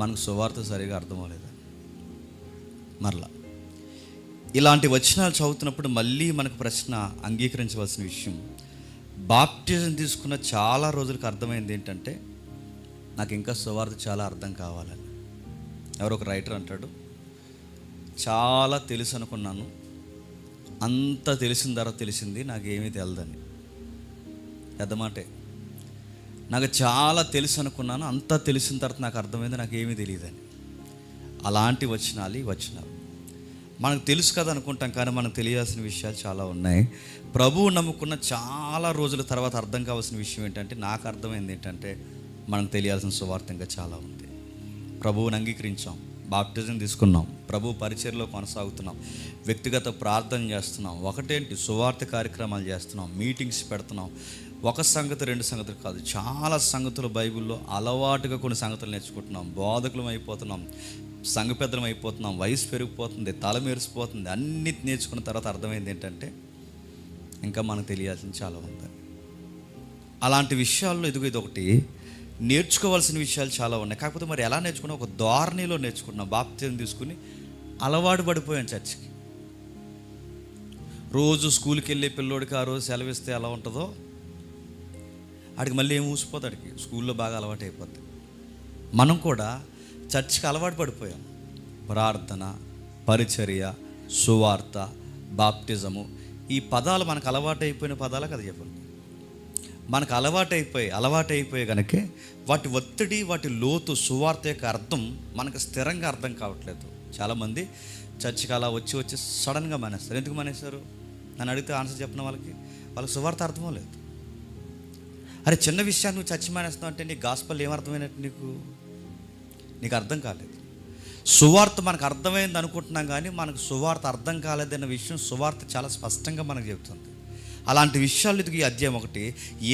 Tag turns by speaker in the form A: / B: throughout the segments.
A: మనకు సువార్త సరిగా అర్థమవలేదు. మరలా ఇలాంటి వచనాలు చదువుతున్నప్పుడు మళ్ళీ మనకు ప్రశ్న అంగీకరించవలసిన విషయం, బాప్టిజం తీసుకున్న చాలా రోజులకు అర్థమైంది ఏంటంటే, నాకు ఇంకా సువార్త చాలా అర్థం కావాలని. ఎవరో ఒక రైటర్ అంటాడు, చాలా తెలుసు అనుకున్నాను, అంత తెలిసిన తర్వాత తెలిసింది నాకేమీ తెలియదని. పెద్ద మాటే. నాకు చాలా తెలుసు అనుకున్నాను, అంతా తెలిసిన తర్వాత నాకు అర్థమైంది నాకేమీ తెలియదని. అలాంటి వచనాలు ఈ వచనాలు. మనకు తెలుసు కదా అనుకుంటాం, కానీ మనకు తెలియాల్సిన విషయాలు చాలా ఉన్నాయి. ప్రభువు నమ్ముకున్న చాలా రోజుల తర్వాత అర్థం కావాల్సిన విషయం ఏంటంటే, నాకు అర్థమైంది ఏంటంటే, మనకు తెలియాల్సిన సువార్త ఇంకా చాలా ఉంది. ప్రభువుని అంగీకరించాం, బాప్టిజం తీసుకున్నాం, ప్రభు పరిచర్యలో కొనసాగుతున్నాం, వ్యక్తిగత ప్రార్థన చేస్తున్నాం, ఒకటేంటి సువార్త కార్యక్రమాలు చేస్తున్నాం, మీటింగ్స్ పెడుతున్నాం. ఒక సంగతి రెండు సంగతులు కాదు, చాలా సంగతులు బైబిల్లో అలవాటుగా కొన్ని సంగతులు నేర్చుకుంటున్నాం, బోధకులం అయిపోతున్నాం, సంఘ పెద్దలం అయిపోతున్నాం, వయసు పెరిగిపోతుంది, తల మెరిసిపోతుంది. అన్నీ నేర్చుకున్న తర్వాత అర్థమైంది ఏంటంటే, ఇంకా మనకు తెలియాల్సింది చాలా ఉంది. అలాంటి విషయాల్లో ఇది ఒకటి నేర్చుకోవాల్సిన విషయాలు చాలా ఉన్నాయి. కాకపోతే మరి ఎలా నేర్చుకున్నా, ఒక ధోరణిలో నేర్చుకున్నాం. బాప్తిజం తీసుకుని అలవాటు పడిపోయాం చర్చికి. రోజు స్కూల్కి వెళ్ళే పిల్లోడికి ఆ రోజు సెలవిస్తే ఎలా ఉంటుందో, ఆడికి మళ్ళీ ఏం ఊసిపోతాడికి, స్కూల్లో బాగా అలవాటు అయిపోద్ది. మనం కూడా చర్చికి అలవాటు పడిపోయాం. ప్రార్థన, పరిచర్య, సువార్త, బాప్టిజము, ఈ పదాలు మనకు అలవాటు అయిపోయిన పదాలు కదా చెప్పండి. మనకు అలవాటైపోయి కనుక వాటి ఒత్తిడి, వాటి లోతు, సువార్త యొక్క అర్థం మనకు స్థిరంగా అర్థం కావట్లేదు. చాలామంది చర్చికి అలా వచ్చి సడన్గా మానేస్తారు. ఎందుకు మానేస్తారు నన్ను అడిగితే ఆన్సర్ చెప్పిన వాళ్ళకి సువార్త అర్థమో లేదు. అరే, చిన్న విషయాన్ని నువ్వు చర్చి మానేస్తున్నావు అంటే నీ గాస్పల్ ఏమర్థమైనట్టు? నీకు అర్థం కాలేదు. సువార్త మనకు అర్థమైంది అనుకుంటున్నాం, కానీ మనకు సువార్త అర్థం కాలేదన్న విషయం సువార్త చాలా స్పష్టంగా మనకు చెబుతుంది. అలాంటి విషయాలు ఈ అధ్యాయం ఒకటి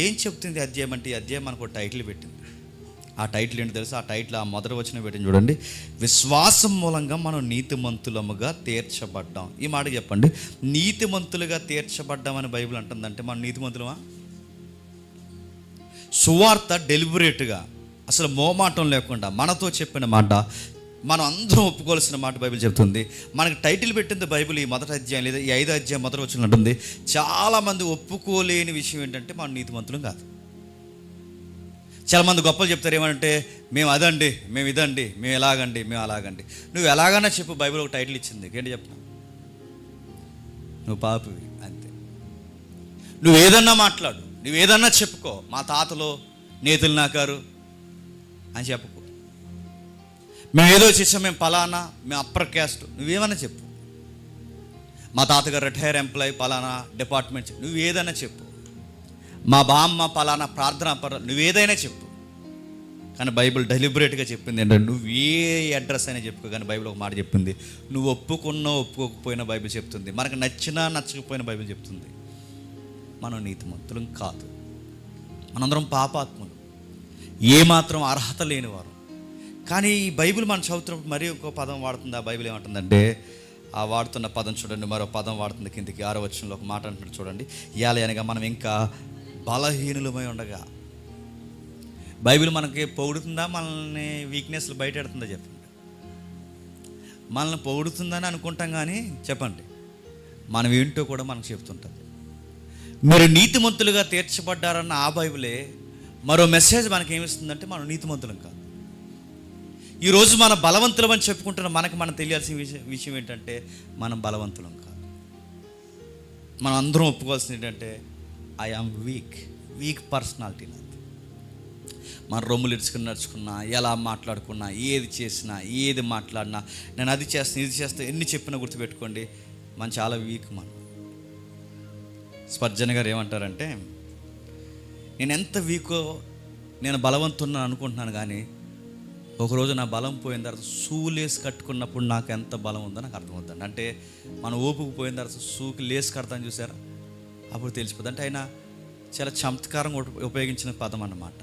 A: ఏం చెప్తుంది. అధ్యాయం అంటే, ఈ అధ్యాయం మనకు ఒక టైటిల్ పెట్టింది. ఆ టైటిల్ ఏంటి తెలుసా? ఆ టైటిల్ ఆ మొదటి వచనం పెట్టింది చూడండి, విశ్వాసం మూలంగా మనం నీతిమంతులముగా తీర్చబడ్డాం. ఈ మాట చెప్పండి, నీతిమంతులుగా తీర్చబడ్డామని బైబిల్ అంటుందంటే మనం నీతిమంతులమా? సువార్త డెలిబరేట్గా, అసలు మోమాటం లేకుండా మనతో చెప్పిన మాట, మనం అందరం ఒప్పుకోవాల్సిన మాట బైబిల్ చెప్తుంది. మనకి టైటిల్ పెట్టింది బైబిల్ ఈ మొదటి అధ్యాయం, లేదా ఈ 5వ అధ్యాయం మొదటి వచనం ఉంటుంది. చాలామంది ఒప్పుకోలేని విషయం ఏంటంటే, మనం నీతిమంతులం కాదు. చాలామంది గొప్పలు చెప్తారు, ఏమంటే మేము అదండి, మేము ఇదండి, మేము ఎలాగండి, మేము అలాగండి. నువ్వు ఎలాగన్నా చెప్పు, బైబిల్ ఒక టైటిల్ ఇచ్చింది, ఏంటి చెప్పిన? నువ్వు పాపివి అంతే. నువ్వు ఏదన్నా మాట్లాడు, నువ్వు ఏదన్నా చెప్పుకో, మా తాతలో నేతులు నాకారు అని చెప్పుకో. మేము ఏదో చేసాం, మేము పలానా, మేము అప్పర్ క్యాస్ట్, నువ్వేమన్నా చెప్పు. మా తాతగారు రిటైర్ ఎంప్లాయీ, పలానా డిపార్ట్మెంట్, నువ్వు ఏదైనా చెప్పు. మా బామ్మ పలానా ప్రార్థనా నువ్వు ఏదైనా చెప్పు. కానీ బైబిల్ డెలిబరేట్గా చెప్పింది ఏంటంటే, నువ్వు ఏ అడ్రస్ అయినా చెప్పుకో. కానీ బైబిల్ ఒక మాట చెప్పింది, నువ్వు ఒప్పుకున్నా ఒప్పుకోకపోయినా బైబిల్ చెప్తుంది. మనకు నచ్చినా నచ్చకపోయినా బైబిల్ చెప్తుంది, మనం నీతిమంతులం కాదు. మనందరం పాపాత్ములు, ఏమాత్రం అర్హత లేనివారు. కానీ ఈ బైబిల్ మనం చదువుతున్నప్పుడు మరీ ఇంకో పదం వాడుతుంది. ఆ బైబిల్ ఏమంటుందంటే, ఆ వాడుతున్న పదం చూడండి, మరో పదం వాడుతుంది కిందికి. 6వ వచనంలో ఒక మాట అంటున్నాడు చూడండి, అనగా మనం ఇంకా బలహీనులమై ఉండగా. బైబిల్ మనకి పొగుడుతుందా, మనల్ని వీక్నెస్లు బయటెడుతుందా చెప్పండి? మనల్ని పొగుడుతుందని అనుకుంటాం, కానీ చెప్పండి మనం ఏంటో కూడా మనకు చెప్తుంటుంది. మీరు నీతిమంతులుగా తీర్చబడ్డారన్న ఆ బైబిలే మరో మెసేజ్ మనకేమిస్తుందంటే, మనం నీతిమంతులం కాదు. ఈరోజు మనం బలవంతులం అని చెప్పుకుంటున్న మనం తెలియాల్సిన విషయం ఏంటంటే, మనం బలవంతులం కాదు. మనం అందరం ఒప్పుకోవాల్సింది ఏంటంటే, ఐ ఆమ్ వీక్ పర్సనాలిటీ నాది. మన రొమ్ములు ఇరుచుకుని నడుచుకున్నా, ఎలా మాట్లాడుకున్నా, ఏది చేసినా, ఏది మాట్లాడినా, నేను అది చేస్తాను, ఇది చేస్తాను, ఎన్ని చెప్పినా గుర్తుపెట్టుకోండి, మనం చాలా వీక్. స్పర్జన్ గారు ఏమంటారంటే, నేను ఎంత వీకో, నేను బలవంతున్నా అనుకుంటున్నాను, కానీ ఒకరోజు నా బలం పోయిన తర్వాత లేసి కట్టుకున్నప్పుడు నాకు ఎంత బలం ఉందో నాకు అర్థమవుతుంది. అంటే మనం ఓపుకు పోయిన తర్వాత షూకి లేసి కడతాను చూసారా, అప్పుడు తెలిసిపోతుంది. అంటే ఆయన చాలా చమత్కారంగా ఉపయోగించిన పదం అన్నమాట.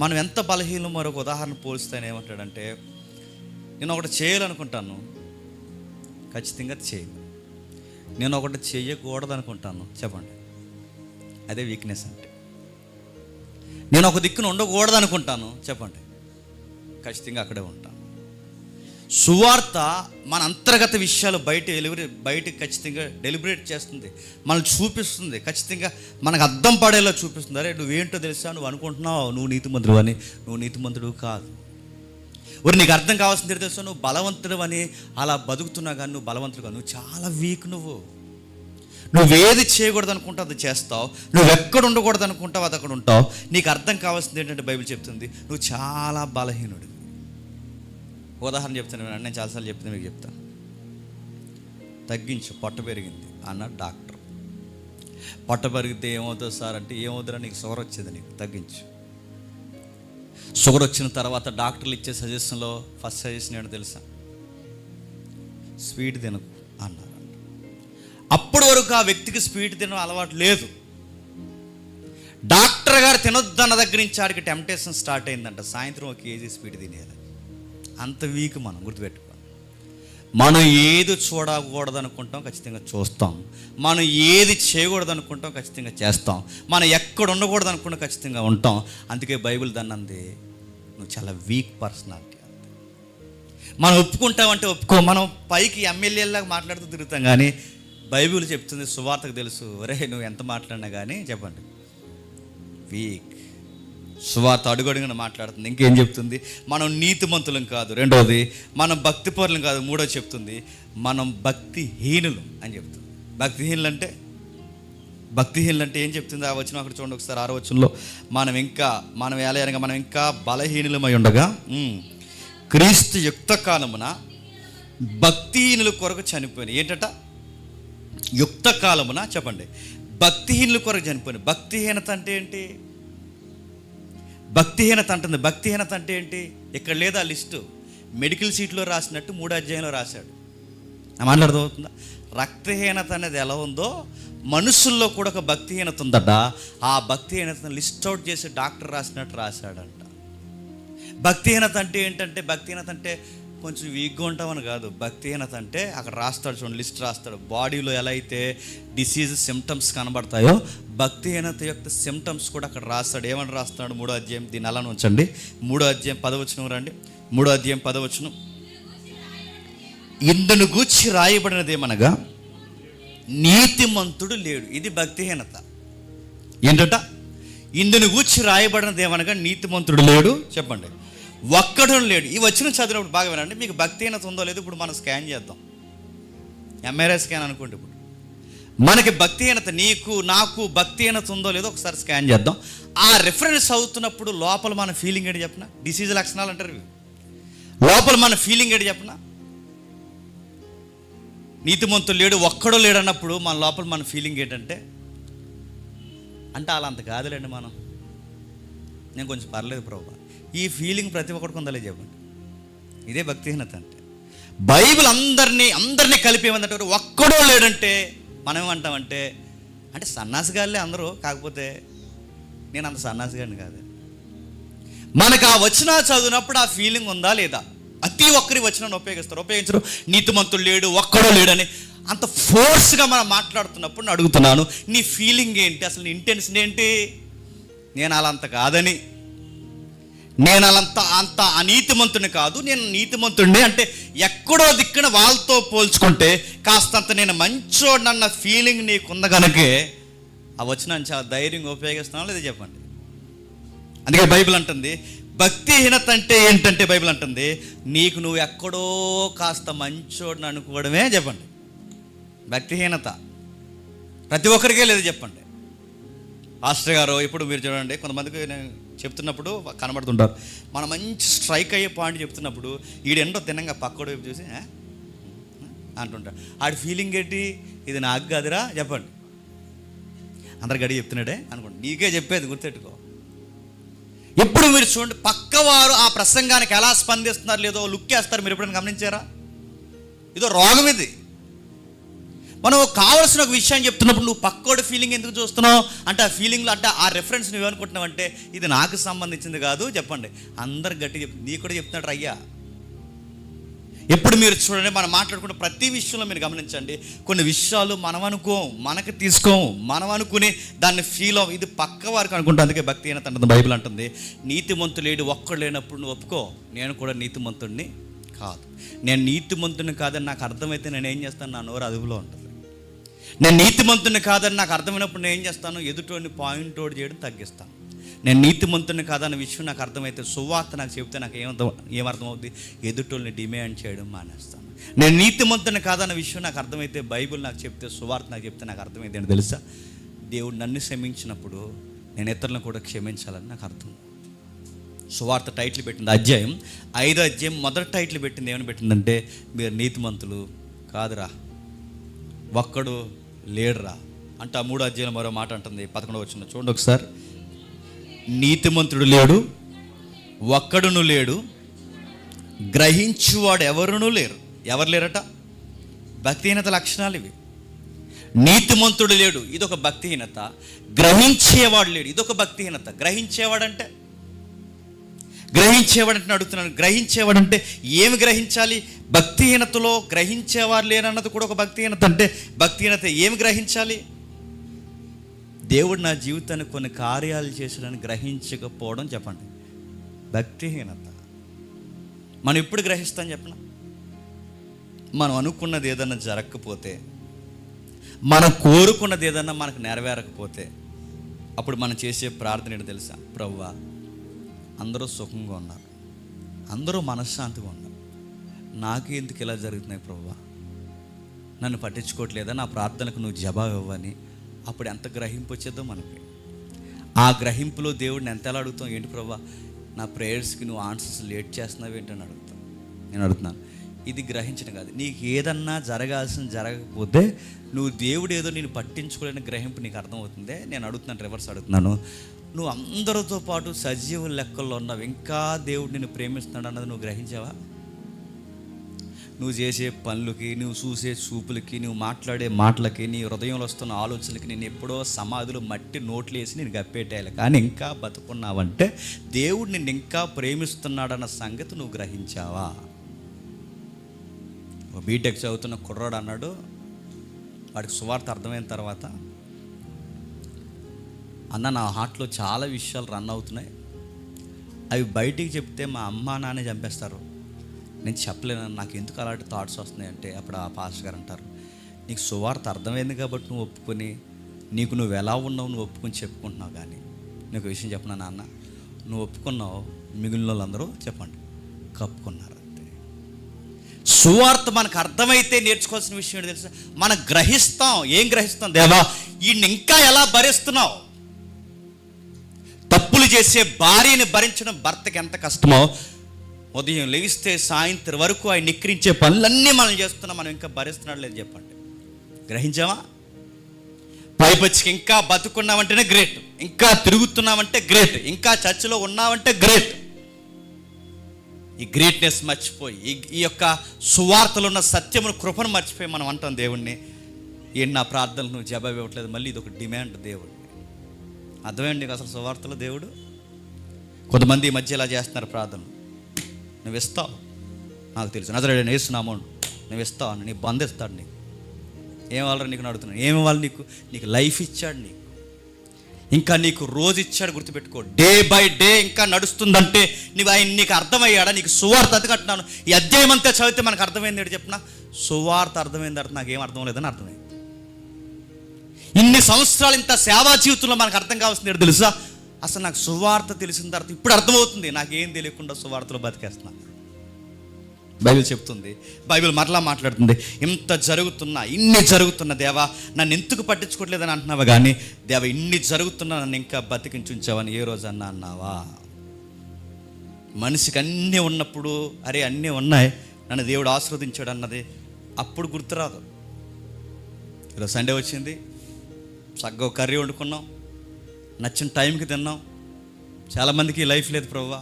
A: మనం ఎంత బలహీనం, మరొక ఉదాహరణ పోలిస్తే ఆయన ఏమంటాడంటే, నేను ఒకటి చేయాలనుకుంటాను, ఖచ్చితంగా చేయను. నేను ఒకటి చేయకూడదు అనుకుంటాను, చెప్పండి, అదే వీక్నెస్ అంటే. నేను ఒక దిక్కున ఉండకూడదు అనుకుంటాను, చెప్పండి, ఖచ్చితంగా అక్కడే ఉంటాం. సువార్త మన అంతర్గత విషయాలు బయటకు ఖచ్చితంగా డెలిబరేట్ చేస్తుంది, మనల్ని చూపిస్తుంది, ఖచ్చితంగా మనకు అర్థం పడేలా చూపిస్తుంది. అరే నువ్వేంటో తెలుసా, నువ్వు అనుకుంటున్నావు నువ్వు నీతిమంతుడు అని, నువ్వు నీతిమంతుడు కాదు. మరి నీకు అర్థం కావాల్సింది తెలుసా, నువ్వు బలవంతుడు అని అలా బతుకుతున్నావు కానీ నువ్వు బలవంతుడు కాదు, నువ్వు చాలా వీక్. నువ్వేది చేయకూడదు అనుకుంటావు అది చేస్తావు, నువ్వు ఎక్కడ ఉండకూడదు అనుకుంటావు అది అక్కడ ఉంటావు. నీకు అర్థం కావాల్సింది ఏంటంటే బైబిల్ చెప్తుంది నువ్వు చాలా బలహీనుడు. ఉదాహరణ చెప్తాను, నేను చాలాసార్లు చెప్తాను, మీకు చెప్తాను. తగ్గించు, పొట్ట పెరిగింది అన్నాడు డాక్టర్. పొట్ట పెరిగితే ఏమవుతుంది సార్ అంటే, ఏమవుతుందా నీకు షుగర్ వచ్చేది, నీకు తగ్గించు. షుగర్ వచ్చిన తర్వాత డాక్టర్లు ఇచ్చే సజెషన్లో ఫస్ట్ సజెషన్ ఏంటో తెలుసా, స్వీట్ తినకు అన్నారు. అప్పటి వరకు ఆ వ్యక్తికి స్వీట్ తినడం అలవాటు లేదు. డాక్టర్ గారు తినొద్దన్న దగ్గర నుంచి ఆడికి టెంప్టేషన్ స్టార్ట్ అయిందంట, సాయంత్రం 1 కేజీ స్వీట్ తినేయాలి. అంత వీక్ మనం, గుర్తుపెట్టుకో. మనం ఏది చూడకూడదు అనుకుంటాం ఖచ్చితంగా చూస్తాం, మనం ఏది చేయకూడదు అనుకుంటాం ఖచ్చితంగా చేస్తాం, మనం ఎక్కడ ఉండకూడదు అనుకుంటాం ఖచ్చితంగా ఉంటాం. అందుకే బైబిల్ దాన్ని అంది నువ్వు చాలా వీక్ పర్సనాలిటీ. మనం ఒప్పుకుంటామంటే ఒప్పుకో, మనం పైకి ఎమ్మెల్యేలాగా మాట్లాడుతూ తిరుగుతాం, కానీ బైబిల్ చెప్తుంది, సువార్తకు తెలుసు, ఒరే నువ్వు ఎంత మాట్లాడినా కానీ చెప్పండి వీక్. సువార్త అడుగడుగున మాట్లాడుతుంది. ఇంకేం చెప్తుంది, మనం నీతిమంతులం కాదు, రెండోది మనం భక్తిపరులం కాదు, మూడో చెప్తుంది మనం భక్తిహీనులు అని చెప్తుంది. భక్తిహీనులు అంటే ఏం చెప్తుంది, ఆ వచనం అక్కడ చూడండి ఒకసారి, 6వ వచనంలో, మనం ఏలయనగా మనం ఇంకా బలహీనులమై ఉండగా క్రీస్తు యుక్త కాలమున భక్తిహీనుల కొరకు చనిపోయిన. ఏంటట, యుక్త కాలమున చెప్పండి భక్తిహీనుల కొరకు చనిపోయిన. భక్తిహీనత అంటే ఏంటి, భక్తిహీనత అంటుంది. భక్తిహీనత అంటే ఏంటి, ఇక్కడ లేదా లిస్టు, మెడికల్ సీట్లో రాసినట్టు 3వ అధ్యాయంలో రాశాడు. నా మాట్లాడుతుందా, రక్తహీనత అనేది ఎలా ఉందో మనుషుల్లో కూడా ఒక భక్తిహీనత ఉందట. ఆ భక్తిహీనతను లిస్ట్ అవుట్ చేసి డాక్టర్ రాసినట్టు రాశాడంట. భక్తిహీనత అంటే ఏంటంటే, భక్తిహీనత అంటే కొంచెం వీక్గా ఉంటామని కాదు. భక్తిహీనత అంటే అక్కడ రాస్తాడు చూడండి, లిస్ట్ రాస్తాడు. బాడీలో ఎలా అయితే డిసీజ్ సిమ్టమ్స్ కనబడతాయో భక్తిహీనత యొక్క సిమ్టమ్స్ కూడా అక్కడ రాస్తాడు. ఏమని రాస్తాడు, 3వ అధ్యాయం, దీన్ని అలా ఉంచండి, 3వ అధ్యాయం 10వ వచనం రండి, 3వ అధ్యాయం 10వ వచనం. ఇందును గూర్చి రాయబడినదేమనగా నీతిమంతుడు లేడు. ఇది భక్తిహీనత. ఏంటట, ఇందును గూర్చి రాయబడినదేమనగా నీతిమంతుడు లేడు, చెప్పండి ఒక్కడు లేడు. ఈ వచ్చిన చదివినప్పుడు బాగా వినండి, మీకు భక్తిహీనత ఉందో లేదో ఇప్పుడు మనం స్కాన్ చేద్దాం, ఎంఆర్ఐ స్కాన్ అనుకోండి. ఇప్పుడు మనకి భక్తిహీనత, నీకు నాకు భక్తిహీనత ఉందో లేదో ఒకసారి స్కాన్ చేద్దాం. ఆ రిఫరెన్స్ అవుతున్నప్పుడు లోపల మన ఫీలింగ్ ఏంటి చెప్పిన, డిసీజ్ లక్షణాలు అంటారు, లోపల మన ఫీలింగ్ ఏంటి చెప్పిన, నీతిమంతుడు లేడు ఒక్కడో లేడు అన్నప్పుడు మన లోపల మన ఫీలింగ్ ఏంటంటే, అంటే అలా అంత కాదులేండి మనం, నేను కొంచెం పర్లేదు ప్రభు, ఈ ఫీలింగ్ ప్రతి ఒక్కడికి ఉండాలి చెప్పండి. ఇదే భక్తిహీనత అంటే. బైబిల్ అందరినీ కలిపి ఏమంటారు, ఒక్కడో లేడంటే మనం ఏమంటామంటే, అంటే సన్నాసిగాళ్ళే అందరూ, కాకపోతే నేను అంత సన్నాసిగాడిని కాదు. మనకు ఆ వచనం చదివినప్పుడు ఆ ఫీలింగ్ ఉందా లేదా, ప్రతి ఒక్కరి వచనాన్ని ఉపయోగించరు. నీతిమంతుడు లేడు ఒక్కడో లేడని అంత ఫోర్స్గా మనం మాట్లాడుతున్నప్పుడు నేను అడుగుతున్నాను, నీ ఫీలింగ్ ఏంటి, అసలు నీ ఇంటెన్షన్ ఏంటి? నేను అలా అంత కాదని, నేను అంత అనీతిమంతుని కాదు, నేను నీతిమంతుడిని అంటే ఎక్కడో దిక్కున వాళ్ళతో పోల్చుకుంటే కాస్తంత నేను మంచోడన్న ఫీలింగ్ నీకుంది కనుకే ఆ వచనాన్ని చాలా ధైర్యంగా ఉపయోగిస్తున్నాను లేదా చెప్పండి. అందుకే బైబిల్ అంటుంది భక్తిహీనత అంటే ఏంటంటే, బైబిల్ అంటుంది నీకు నువ్వు ఎక్కడో కాస్త మంచోడిని అనుకోవడమే చెప్పండి భక్తిహీనత. ప్రతి ఒక్కరికే లేదు చెప్పండి. పాస్టర్ గారు ఇప్పుడు మీరు చూడండి, కొంతమందికి నేను చెప్తున్నప్పుడు కనబడుతుంటారు, మనం మంచి స్ట్రైక్ అయ్యే పాయింట్ చెప్తున్నప్పుడు ఈడెండో తినంగా పక్కడు వైపు చూసి అంటుంటాడు. ఆడి ఫీలింగ్ ఏంటి, ఇది నాకు కాదురా చెప్పండి, అందరు గడి చెప్తున్నాడే అనుకోండి, నీకే చెప్పేది గుర్తెట్టుకో. ఎప్పుడు మీరు చూడండి పక్కవారు ఆ ప్రసంగానికి ఎలా స్పందిస్తున్నారు లేదో లుక్ వేస్తారు, మీరు ఎప్పుడైనా గమనించారా? ఇదో రోగం ఇది. మనం కావాల్సిన ఒక విషయాన్ని చెప్తున్నప్పుడు నువ్వు పక్కోడి ఫీలింగ్ ఎందుకు చూస్తున్నావు అంటే, ఆ ఫీలింగ్లో అంటే ఆ రెఫరెన్స్ నువ్వు అనుకుంటున్నావు అంటే ఇది నాకు సంబంధించింది కాదు చెప్పండి. అందరు గట్టి నీ కూడా చెప్తున్నాడు అయ్యా. ఎప్పుడు మీరు చూడండి, మనం మాట్లాడుకున్న ప్రతి విషయంలో మీరు గమనించండి, కొన్ని విషయాలు మనం అనుకోం, మనకు తీసుకోము, మనం అనుకుని దాన్ని ఫీల్ అవ్వం, ఇది పక్క వారికి అనుకుంటాం. అందుకే భక్తిహీనత అంటుంది. బైబిల్ అంటుంది, నీతిమంతులేడు ఒక్కడు లేనప్పుడు నువ్వు ఒప్పుకో, నేను కూడా నీతిమంతుడిని కాదు. నేను నీతిమంతుడిని కాదని నాకు అర్థమైతే నేను ఏం చేస్తాను, నా నోరు అదుపులో ఉంటుంది. నేను నీతిమంతుడిని కాదని నాకు అర్థమైనప్పుడు నేను ఏం చేస్తాను, ఎదుటోని పాయింట్ అవుట్ చేయడం తగ్గిస్తాను. నేను నీతిమంతుని కాదన్న విషయం నాకు అర్థమైతే, సువార్త నాకు చెప్తే నాకు ఏమర్థమవుతుంది, ఎదుటోళ్ళని డిమాండ్ చేయడం మానేస్తాను. నేను నీతిమంతుని కాదన్న విషయం నాకు అర్థమైతే, బైబిల్ నాకు చెప్తే, సువార్త నాకు చెప్తే నాకు అర్థమైతే ఏంటి తెలుసా, దేవుడు నన్ను క్షమించినప్పుడు నేను ఇతరులను కూడా క్షమించాలని నాకు అర్థం. సువార్త టైటిల్ పెట్టింది అధ్యాయం 5 మొదటి టైటిల్ పెట్టింది ఏమని పెట్టిందంటే, మీరు నీతిమంతులు కాదురా, ఒక్కడు లేడురా అంటే. ఆ 3వ అధ్యాయంలో మరో మాట అంటుంది, 11వ వచనం చూడండి ఒకసారి. నీతిమంతుడు లేడు, ఒక్కడును లేడు, గ్రహించువాడు ఎవరునూ లేరు. ఎవరు లేరట? భక్తిహీనత లక్షణాలు ఇవి. నీతిమంతుడు లేడు, ఇదొక భక్తిహీనత. గ్రహించేవాడు లేడు, ఇదొక భక్తిహీనత. గ్రహించేవాడంటే అడుగుతున్నాను, గ్రహించేవాడంటే ఏమి గ్రహించాలి? భక్తిహీనతలో గ్రహించేవారు లేరన్నది కూడా ఒక భక్తిహీనత. అంటే భక్తిహీనత ఏమి గ్రహించాలి? దేవుడు నా జీవితాన్ని కొన్ని కార్యాలు చేసాడని గ్రహించకపోవడం చెప్పండి, భక్తిహీనత. మనం ఎప్పుడు గ్రహిస్తాం చెప్పిన, మనం అనుకున్నది ఏదన్నా జరగకపోతే, మనం కోరుకున్నది ఏదన్నా మనకు నెరవేరకపోతే, అప్పుడు మనం చేసే ప్రార్థన ఏంటో తెలుసా? ప్రభువా, అందరూ సుఖంగా ఉన్నారు, అందరూ మనశ్శాంతిగా ఉన్నారు, నాకు ఎందుకు ఇలా జరుగుతున్నాయి ప్రభువా, నన్ను పట్టించుకోవట్లేదా, నా ప్రార్థనకు నువ్వు జవాబు ఇవ్వని. అప్పుడు ఎంత గ్రహింపు వచ్చేద్దో మనకి. ఆ గ్రహింపులో దేవుడిని ఎంత ఎలా అడుగుతాం, ఏంటి ప్రభువా నా ప్రేయర్స్కి నువ్వు ఆన్సర్స్ లేట్ చేస్తున్నావు ఏంటని అడుగుతాం. నేను అడుగుతున్నాను, ఇది గ్రహించడం కాదు. నీకు ఏదన్నా జరగకపోతే నువ్వు దేవుడు ఏదో నేను పట్టించుకోలేని గ్రహింపు నీకు అర్థమవుతుందే. నేను అడుగుతున్నాను, రివర్స్ అడుగుతున్నాను, నువ్వు అందరితో పాటు సజీవ లెక్కల్లో ఉన్నావు, ఇంకా దేవుడు నిన్ను ప్రేమిస్తున్నాడు అన్నది నువ్వు గ్రహించావా? నువ్వు చేసే పనులకి, నువ్వు చూసే చూపులకి, నువ్వు మాట్లాడే మాటలకి, నీ హృదయంలో వస్తున్న ఆలోచనలకి నేను ఎప్పుడో సమాధులు మట్టి నోట్లు వేసి నేను గప్పేటేయాలి, కానీ ఇంకా బతుకున్నావంటే దేవుడు నిన్ను ఇంకా ప్రేమిస్తున్నాడన్న సంగతి నువ్వు గ్రహించావా? బీటెక్ చదువుతున్న కుర్రాడు అన్నాడు, వాడికి సువార్త అర్థమైన తర్వాత, అన్న నా హార్ట్లో చాలా విషయాలు రన్ అవుతున్నాయి, అవి బయటికి చెప్తే మా అమ్మ నాన్నే చంపేస్తారు, నేను చెప్పలేను, నాకు ఎందుకు అలాంటి థాట్స్ వస్తున్నాయి అంటే, అప్పుడు ఆ పాస్టర్ గారు అంటారు, నీకు సువార్త అర్థమైంది కాబట్టి నువ్వు ఒప్పుకొని, నీకు నువ్వు ఎలా ఉన్నావు నువ్వు ఒప్పుకొని చెప్పుకుంటున్నావు. కానీ నీకు విషయం చెప్పనా నాన్న, నువ్వు ఒప్పుకున్నావు, మిగిలిన వాళ్ళందరూ చెప్పండి కప్పుకున్నారు అంతే. సువార్త మనకు అర్థమైతే నేర్చుకోవాల్సిన విషయం ఏంటి తెలుసా? మనం గ్రహిస్తాం. ఏం గ్రహిస్తాం? దేవా, ఈయన్ని ఇంకా ఎలా భరిస్తున్నావు? తప్పులు చేసే భార్యని భరించడం భర్తకి ఎంత కష్టమో, ఉదయం లేస్తే సాయంత్రం వరకు ఆయన నిక్రించే పనులన్నీ మనం చేస్తున్నాం, మనం ఇంకా భరిస్తున్నాడు లేదు చెప్పండి. గ్రహించావా? పైపచ్చికి ఇంకా బతుకున్నామంటేనే గ్రేట్, ఇంకా తిరుగుతున్నామంటే గ్రేట్, ఇంకా చర్చిలో ఉన్నామంటే గ్రేట్. ఈ గ్రేట్నెస్ మర్చిపోయి, ఈ యొక్క సువార్తలో ఉన్న సత్యమును, కృపను మర్చిపోయి మనం అంటాం దేవుణ్ణి, ఏంటి నా ప్రార్థనలు నువ్వు జవాబు ఇవ్వట్లేదు. మళ్ళీ ఇది ఒక డిమాండ్ దేవుడిని. అర్థమైంది నీకు అసలు సువార్తలో దేవుడు? కొంతమంది ఈ మధ్య ఇలా చేస్తున్నారు ప్రార్థనలు, నువ్వు ఇస్తావు నాకు తెలుసు, నజరేయుడైన యేసు నామమున నువ్వు ఇస్తావు అని, నీ బంధిస్తాడు. నీకు ఏం వాళ్ళని నీకు అడుగుతున్నాను, ఏమి వాళ్ళు నీకు లైఫ్ ఇచ్చాడు, ఇంకా నీకు రోజు ఇచ్చాడు. గుర్తుపెట్టుకో, డే బై డే ఇంకా నడుస్తుందంటే నీకు అర్థమయ్యాడా? నీకు సువార్త అతకట్టినాను. ఈ అధ్యాయం అంతా చదివితే మనకు అర్థమైంది ఏంటి చెప్పిన, సువార్త అర్థమైంది అర్థం, నాకేం అర్థం లేదని అర్థమైంది. ఇన్ని సంవత్సరాలు ఇంత సేవా జీవితంలో మనకు అర్థం కావాల్సింది ఏంటి తెలుసా? అసలు నాకు సువార్త తెలిసిన తర్వాత ఇప్పుడు అర్థమవుతుంది, నాకేం తెలియకుండా సువార్తలో బతికేస్తున్నాను. బైబిల్ చెప్తుంది, బైబిల్ మరలా మాట్లాడుతుంది, ఇన్ని జరుగుతున్న దేవా నన్ను ఎందుకు పట్టించుకోవట్లేదని అంటున్నావా, కానీ దేవా ఇన్ని జరుగుతున్నా నన్ను ఇంకా బతికించుంచావని ఏ రోజు అన్నావా? మనిషికి అన్నీ ఉన్నప్పుడు, అరే అన్నీ ఉన్నాయి, నన్ను దేవుడు ఆశీర్వదించాడు అన్నది అప్పుడు గుర్తురాదు. ఈరోజు సండే వచ్చింది, చక్కగా కర్రీ వండుకున్నాం, నచ్చిన టైంకి తిన్నాం. చాలామందికి లైఫ్ లేదు ప్రభువా,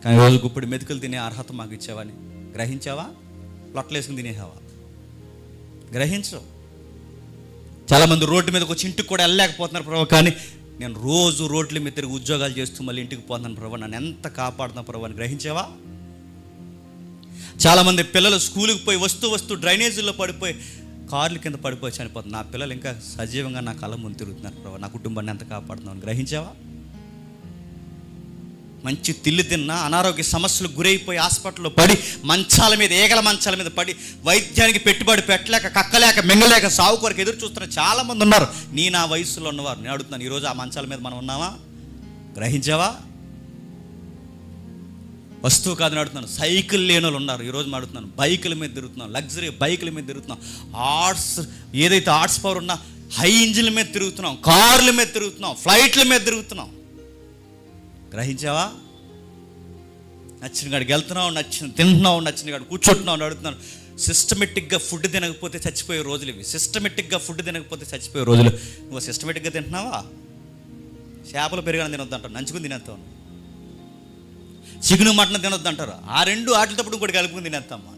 A: కానీ రోజు గుప్పుడు మెతుకులు తినే అర్హత మాకు ఇచ్చావని గ్రహించావా? లొట్టలేసుకుని తినేసావా? గ్రహించవు. చాలామంది రోడ్డు మీదకి వచ్చి ఇంటికి కూడా వెళ్ళలేకపోతున్నారు ప్రభు, కానీ నేను రోజు రోడ్ల మీద తిరిగి ఉద్యోగాలు చేస్తూ మళ్ళీ ఇంటికి పోతున్నాను ప్రభు, నన్ను ఎంత కాపాడుతున్నా ప్రభు అని గ్రహించావా? చాలామంది పిల్లలు స్కూల్కి పోయి వస్తూ డ్రైనేజీల్లో పడిపోయి కార్ల కింద పడిపోయి చనిపోతుంది. నా పిల్లలు ఇంకా సజీవంగా నా కళ్ళ ముందు తిరుగుతున్నారు ప్రభు, నా కుటుంబాన్ని ఎంత కాపాడుతున్నాను గ్రహించావా? మంచి తిల్లు తిన్నా అనారోగ్య సమస్యలకు గురైపోయి హాస్పిటల్లో పడి మంచాల మీద, ఏగల మంచాల మీద పడి వైద్యానికి పెట్టుబడి పెట్టలేక, కక్కలేక, మింగలేక, సాగు కొరకు ఎదురు చూస్తున్న చాలామంది ఉన్నారు. నా వయసులో ఉన్నవారు. నేను అడుగుతున్నాను, ఈరోజు ఆ మంచాల మీద మనం ఉన్నావా? గ్రహించావా? వస్తువు కాదని అడుగుతున్నాను. సైకిల్ లేని వాళ్ళు ఉన్నారు. ఈరోజు నేను అడుగుతున్నాను, బైకుల మీద తిరుగుతున్నాం, లగ్జరీ బైకుల మీద తిరుగుతున్నాం, ఏదైతే ఆర్ట్స్ పవర్ ఉన్నా హై ఇంజిన్ల మీద తిరుగుతున్నాం, కార్ల మీద తిరుగుతున్నాం, ఫ్లైట్ల మీద తిరుగుతున్నాం. గ్రహించావా? నచ్చిన కాడికి వెళ్తున్నావు, నచ్చిన తింటున్నావు, నచ్చిన కాడికి కూర్చుంటున్నావు. అడుగుతున్నాను, సిస్టమేటిక్గా ఫుడ్ తినకపోతే చచ్చిపోయే రోజులు ఇవి. సిస్టమేటిక్గా ఫుడ్ తినకపోతే చచ్చిపోయే రోజులు. నువ్వు సిస్టమేటిక్గా తింటున్నావా? చేపలు పెరిగాను తినొద్దు అంటారు, నంచుకుని తినేస్తావు. చికెను మటన్ తినొద్దు అంటారు, ఆ రెండు వాటితో ఇంకోటి కలుపుకుని తినేస్తామ్మా.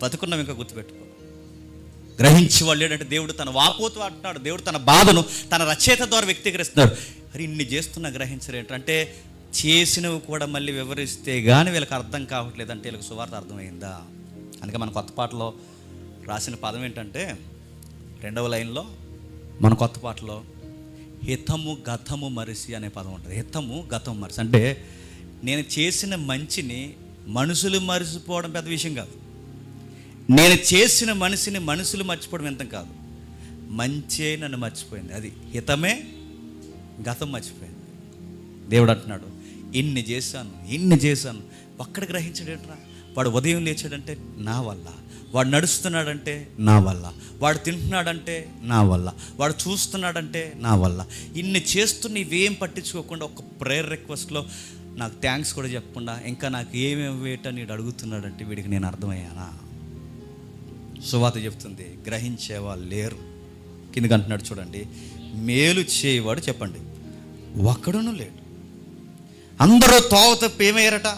A: బతుకున్నాం ఇంకా గుర్తుపెట్టుకో. గ్రహించి వాళ్ళు ఏంటంటే దేవుడు తన వాపోతూ అంటున్నాడు, దేవుడు తన బాధను తన రచయిత ద్వారా వ్యక్తీకరిస్తున్నాడు. మరి ఇన్ని చేస్తున్నా గ్రహించరు ఏంటంటే చేసినవి కూడా మళ్ళీ వివరిస్తే కానీ వీళ్ళకి అర్థం కావట్లేదు. అంటే వీళ్ళకి సువార్త అర్థమైందా? అందుకే మన కొత్త పాటలో రాసిన పదం ఏంటంటే 2వ లైన్లో మన కొత్త పాటలో హితము గతము మరిసి అనే పదం ఉంటుంది. హితము గతము మరిసి అంటే నేను చేసిన మంచిని మనుషులు మరిచిపోవడం పెద్ద విషయం కాదు. నేను చేసిన మనిషిని మనుషులు మర్చిపోవడం ఎంత కాదు. మంచే నన్ను మర్చిపోయింది, అది హితమే గతం మర్చిపోయింది. దేవుడు అంటున్నాడు, ఇన్ని చేశాను ఒక్కడ గ్రహించాడేట్రా. వాడు ఉదయం లేచాడంటే నా వల్ల, వాడు నడుస్తున్నాడంటే నా వల్ల, వాడు తింటున్నాడంటే నా వల్ల, వాడు చూస్తున్నాడంటే నా వల్ల. ఇన్ని చేస్తున్న ఇవేం పట్టించుకోకుండా ఒక ప్రేయర్ రిక్వెస్ట్లో నాకు థ్యాంక్స్ కూడా చెప్పకుండా ఇంకా నాకు ఏమేమి వేయటని వీడు అడుగుతున్నాడంటే వీడికి నేను అర్థమయ్యానా? సువార్త చెప్తుంది, గ్రహించేవాళ్ళు లేరు. కిందకి అంటున్నాడు చూడండి, మేలు చేయవాడు చెప్పండి ఒక్కడును లేడు. అందరూ తోవ తప్పి ఏమయ్యారట?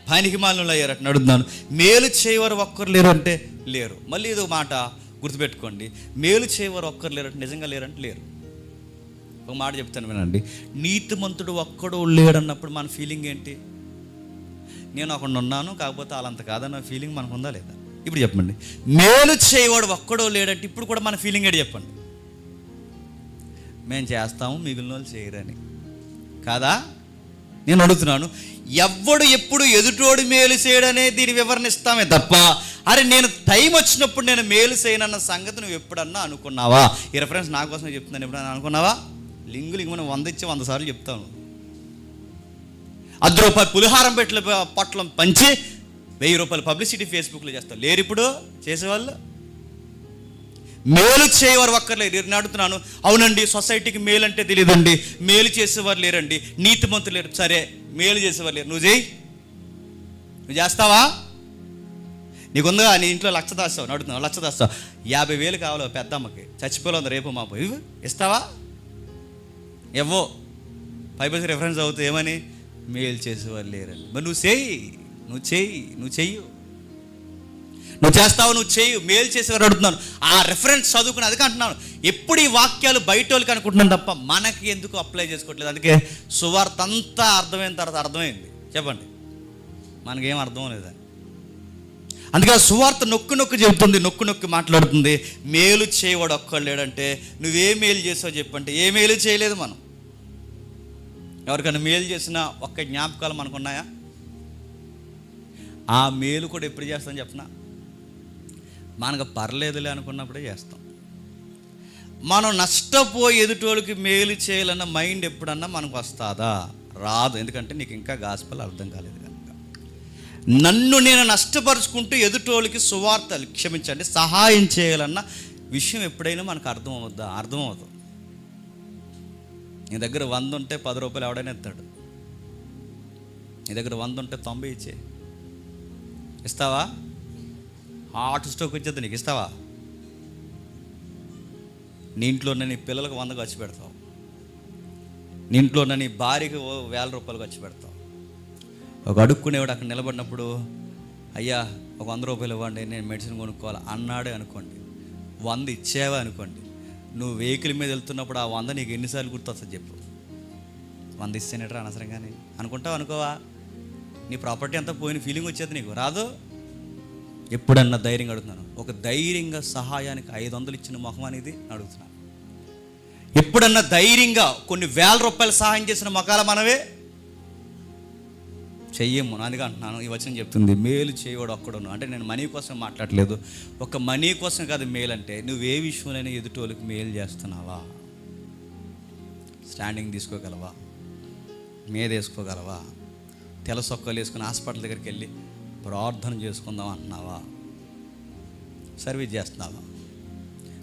A: పనికి మాలినలు అయ్యారట. అడుగుతున్నాను, మేలు చేయవారు ఒక్కరు లేరు అంటే లేరు. మళ్ళీ ఇదో మాట గుర్తుపెట్టుకోండి, మేలు చేయవారు ఒక్కరు లేరంటే నిజంగా లేరంటే లేరు. ఒక మాట చెప్తాను వినండి, నీతిమంతుడు ఒక్కడు లేడన్నప్పుడు మన ఫీలింగ్ ఏంటి? నేను ఒకడు ఉన్నాను కాకపోతే వాళ్ళంత కాదన్న ఫీలింగ్ మనకు ఉందా లేదా? ఇప్పుడు చెప్పండి, మేలు చేయవాడు ఒక్కడో లేడంటే ఇప్పుడు కూడా మన ఫీలింగ్ ఏంటి చెప్పండి? మేము చేస్తాము, మిగిలిన వాళ్ళు చేయరని కాదా? నేను అడుగుతున్నాను, ఎవ్వడు ఎప్పుడు ఎదుటోడు మేలు చేయడనే దీని వివరణ ఇస్తామే తప్ప, అరే నేను టైం వచ్చినప్పుడు నేను మేలు చేయనన్న సంగతి నువ్వు ఎప్పుడన్నా అనుకున్నావా? ఈ రెఫరెన్స్ నా కోసమే చెప్తున్నాను. ఎప్పుడన్నా అనుకున్నావా? లింగులు మనం 100 ఇచ్చి 100 సార్లు చెప్తాను. ₹10 పులిహారం పెట్టల పొట్లం పంచి ₹1000 పబ్లిసిటీ ఫేస్బుక్లో చేస్తాను. లేరు ఇప్పుడు చేసేవాళ్ళు. మేలు చేయవారు ఒక్కర్లేరు. నేను అడుగుతున్నాను, అవునండి సొసైటీకి మేలు అంటే తెలియదండి, మేలు చేసేవారు లేరండి, నీతిమంతులు లేరు. సరే మేలు చేసేవారు లేరు, నువ్వు చేయి. నువ్వు చేస్తావా? నీకుందిగా, నీ ఇంట్లో 1,00,000 దాస్తావు. అడుగుతున్నావు 1,00,000 దాస్తావు, 50,000 కావాలి పెద్దమ్మకి, చచ్చిపోలేదు రేపు మాపు, ఇవి ఇస్తావా? ఎవో పైపసి రెఫరెన్స్ అవుతాయి ఏమని? మేలు చేసేవారు లేరండి. మరి నువ్వు చెయ్యు. నువ్వు చేస్తావు, నువ్వు చెయ్యి. మేలు చేసేవారు అడుగుతున్నాను. ఆ రెఫరెన్స్ చదువుకుని అది అంటున్నాను. ఎప్పుడు ఈ వాక్యాలు బయట వాళ్ళకి అనుకుంటున్నాను తప్ప మనకి ఎందుకు అప్లై చేసుకోవట్లేదు. అందుకే సువార్త అంతా అర్థమైన తర్వాత అర్థమైంది. చెప్పండి, మనకేం అర్థం లేదా? అందుకే ఆ సువార్త నొక్కి చెబుతుంది, నొక్కి మాట్లాడుతుంది. మేలు చేయవాడు ఒక్కడు లేడంటే నువ్వే మేలు చేసావు చెప్పంటే ఏ మేలు చేయలేదు మనం. ఎవరికైనా మేలు చేసిన ఒక్క జ్ఞాపకాలు మనకున్నాయా? ఆ మేలు కూడా ఎప్పుడు చేస్తాం చెప్పనా? మనకు పర్లేదులే అనుకున్నప్పుడే చేస్తాం. మనం నష్టపోయి ఎదుటోళ్ళకి మేలు చేయాలన్న మైండ్ ఎప్పుడన్నా మనకు వస్తుందా? రాదు. ఎందుకంటే నీకు ఇంకా గాస్పెల్ అర్థం కాలేదు కనుక. నన్ను నేను నష్టపరుచుకుంటూ ఎదుటోళ్ళకి సువార్త, క్షమించండి, సహాయం చేయాలన్న విషయం ఎప్పుడైనా మనకు అర్థమవుద్దా? అర్థమవుతుంది. నీ దగ్గర 100 ఉంటే ₹10 ఎవడైనా ఎత్తాడు. నీ దగ్గర 100 ఉంటే 90 ఇచ్చే. ఇస్తావా? హార్ట్ స్ట్రోక్ వచ్చేది నీకు, ఇస్తావా? నీ ఇంట్లో ఉన్న నీ పిల్లలకు 100 ఖర్చు పెడతావు. నీ ఇంట్లో ఉన్న నీ భార్యకి ₹1000 ఖర్చు పెడతావు. ఒక అడుక్కునేవాడు అక్కడ నిలబడినప్పుడు, అయ్యా ఒక ₹100 ఇవ్వండి నేను మెడిసిన్ కొనుక్కోవాలి అన్నాడే అనుకోండి, 100 ఇచ్చావా అనుకోండి, నువ్వు వెహికల్ మీద వెళ్తున్నప్పుడు ఆ 100 నీకు ఎన్నిసార్లు గుర్తొస్తుంది చెప్పు? 100 ఇస్తేనేట్రా అనవసరంగానే అనుకుంటావు అనుకోవా? నీ ప్రాపర్టీ అంతా పోయిన ఫీలింగ్ వచ్చేది నీకు రాదు. ఎప్పుడన్నా ధైర్యంగా అడుగుతున్నాను, ఒక ధైర్యంగా సహాయానికి 500 ఇచ్చిన మొహం అనేది అడుగుతున్నాను. ఎప్పుడన్నా ధైర్యంగా కొన్ని వేల రూపాయలు సహాయం చేసిన మొఖాల మనవే చెయ్యము. అందుకే అంటున్నాను, ఈ వచనం చెప్తుంది మేలు చేయవాడు ఒక్కడును. అంటే నేను మనీ కోసం మాట్లాడలేదు, ఒక మనీ కోసం కాదు. మేలు అంటే నువ్వే విషయంలోనే ఎదుటోళ్ళకి మేలు చేస్తున్నావా? స్టాండింగ్ తీసుకోగలవా? మీద వేసుకోగలవా? తెల్ల సొక్కలు వేసుకుని హాస్పిటల్ దగ్గరికి వెళ్ళి ప్రార్థన చేసుకుందాం అంటున్నావా? సర్వీస్ చేస్తున్నావా?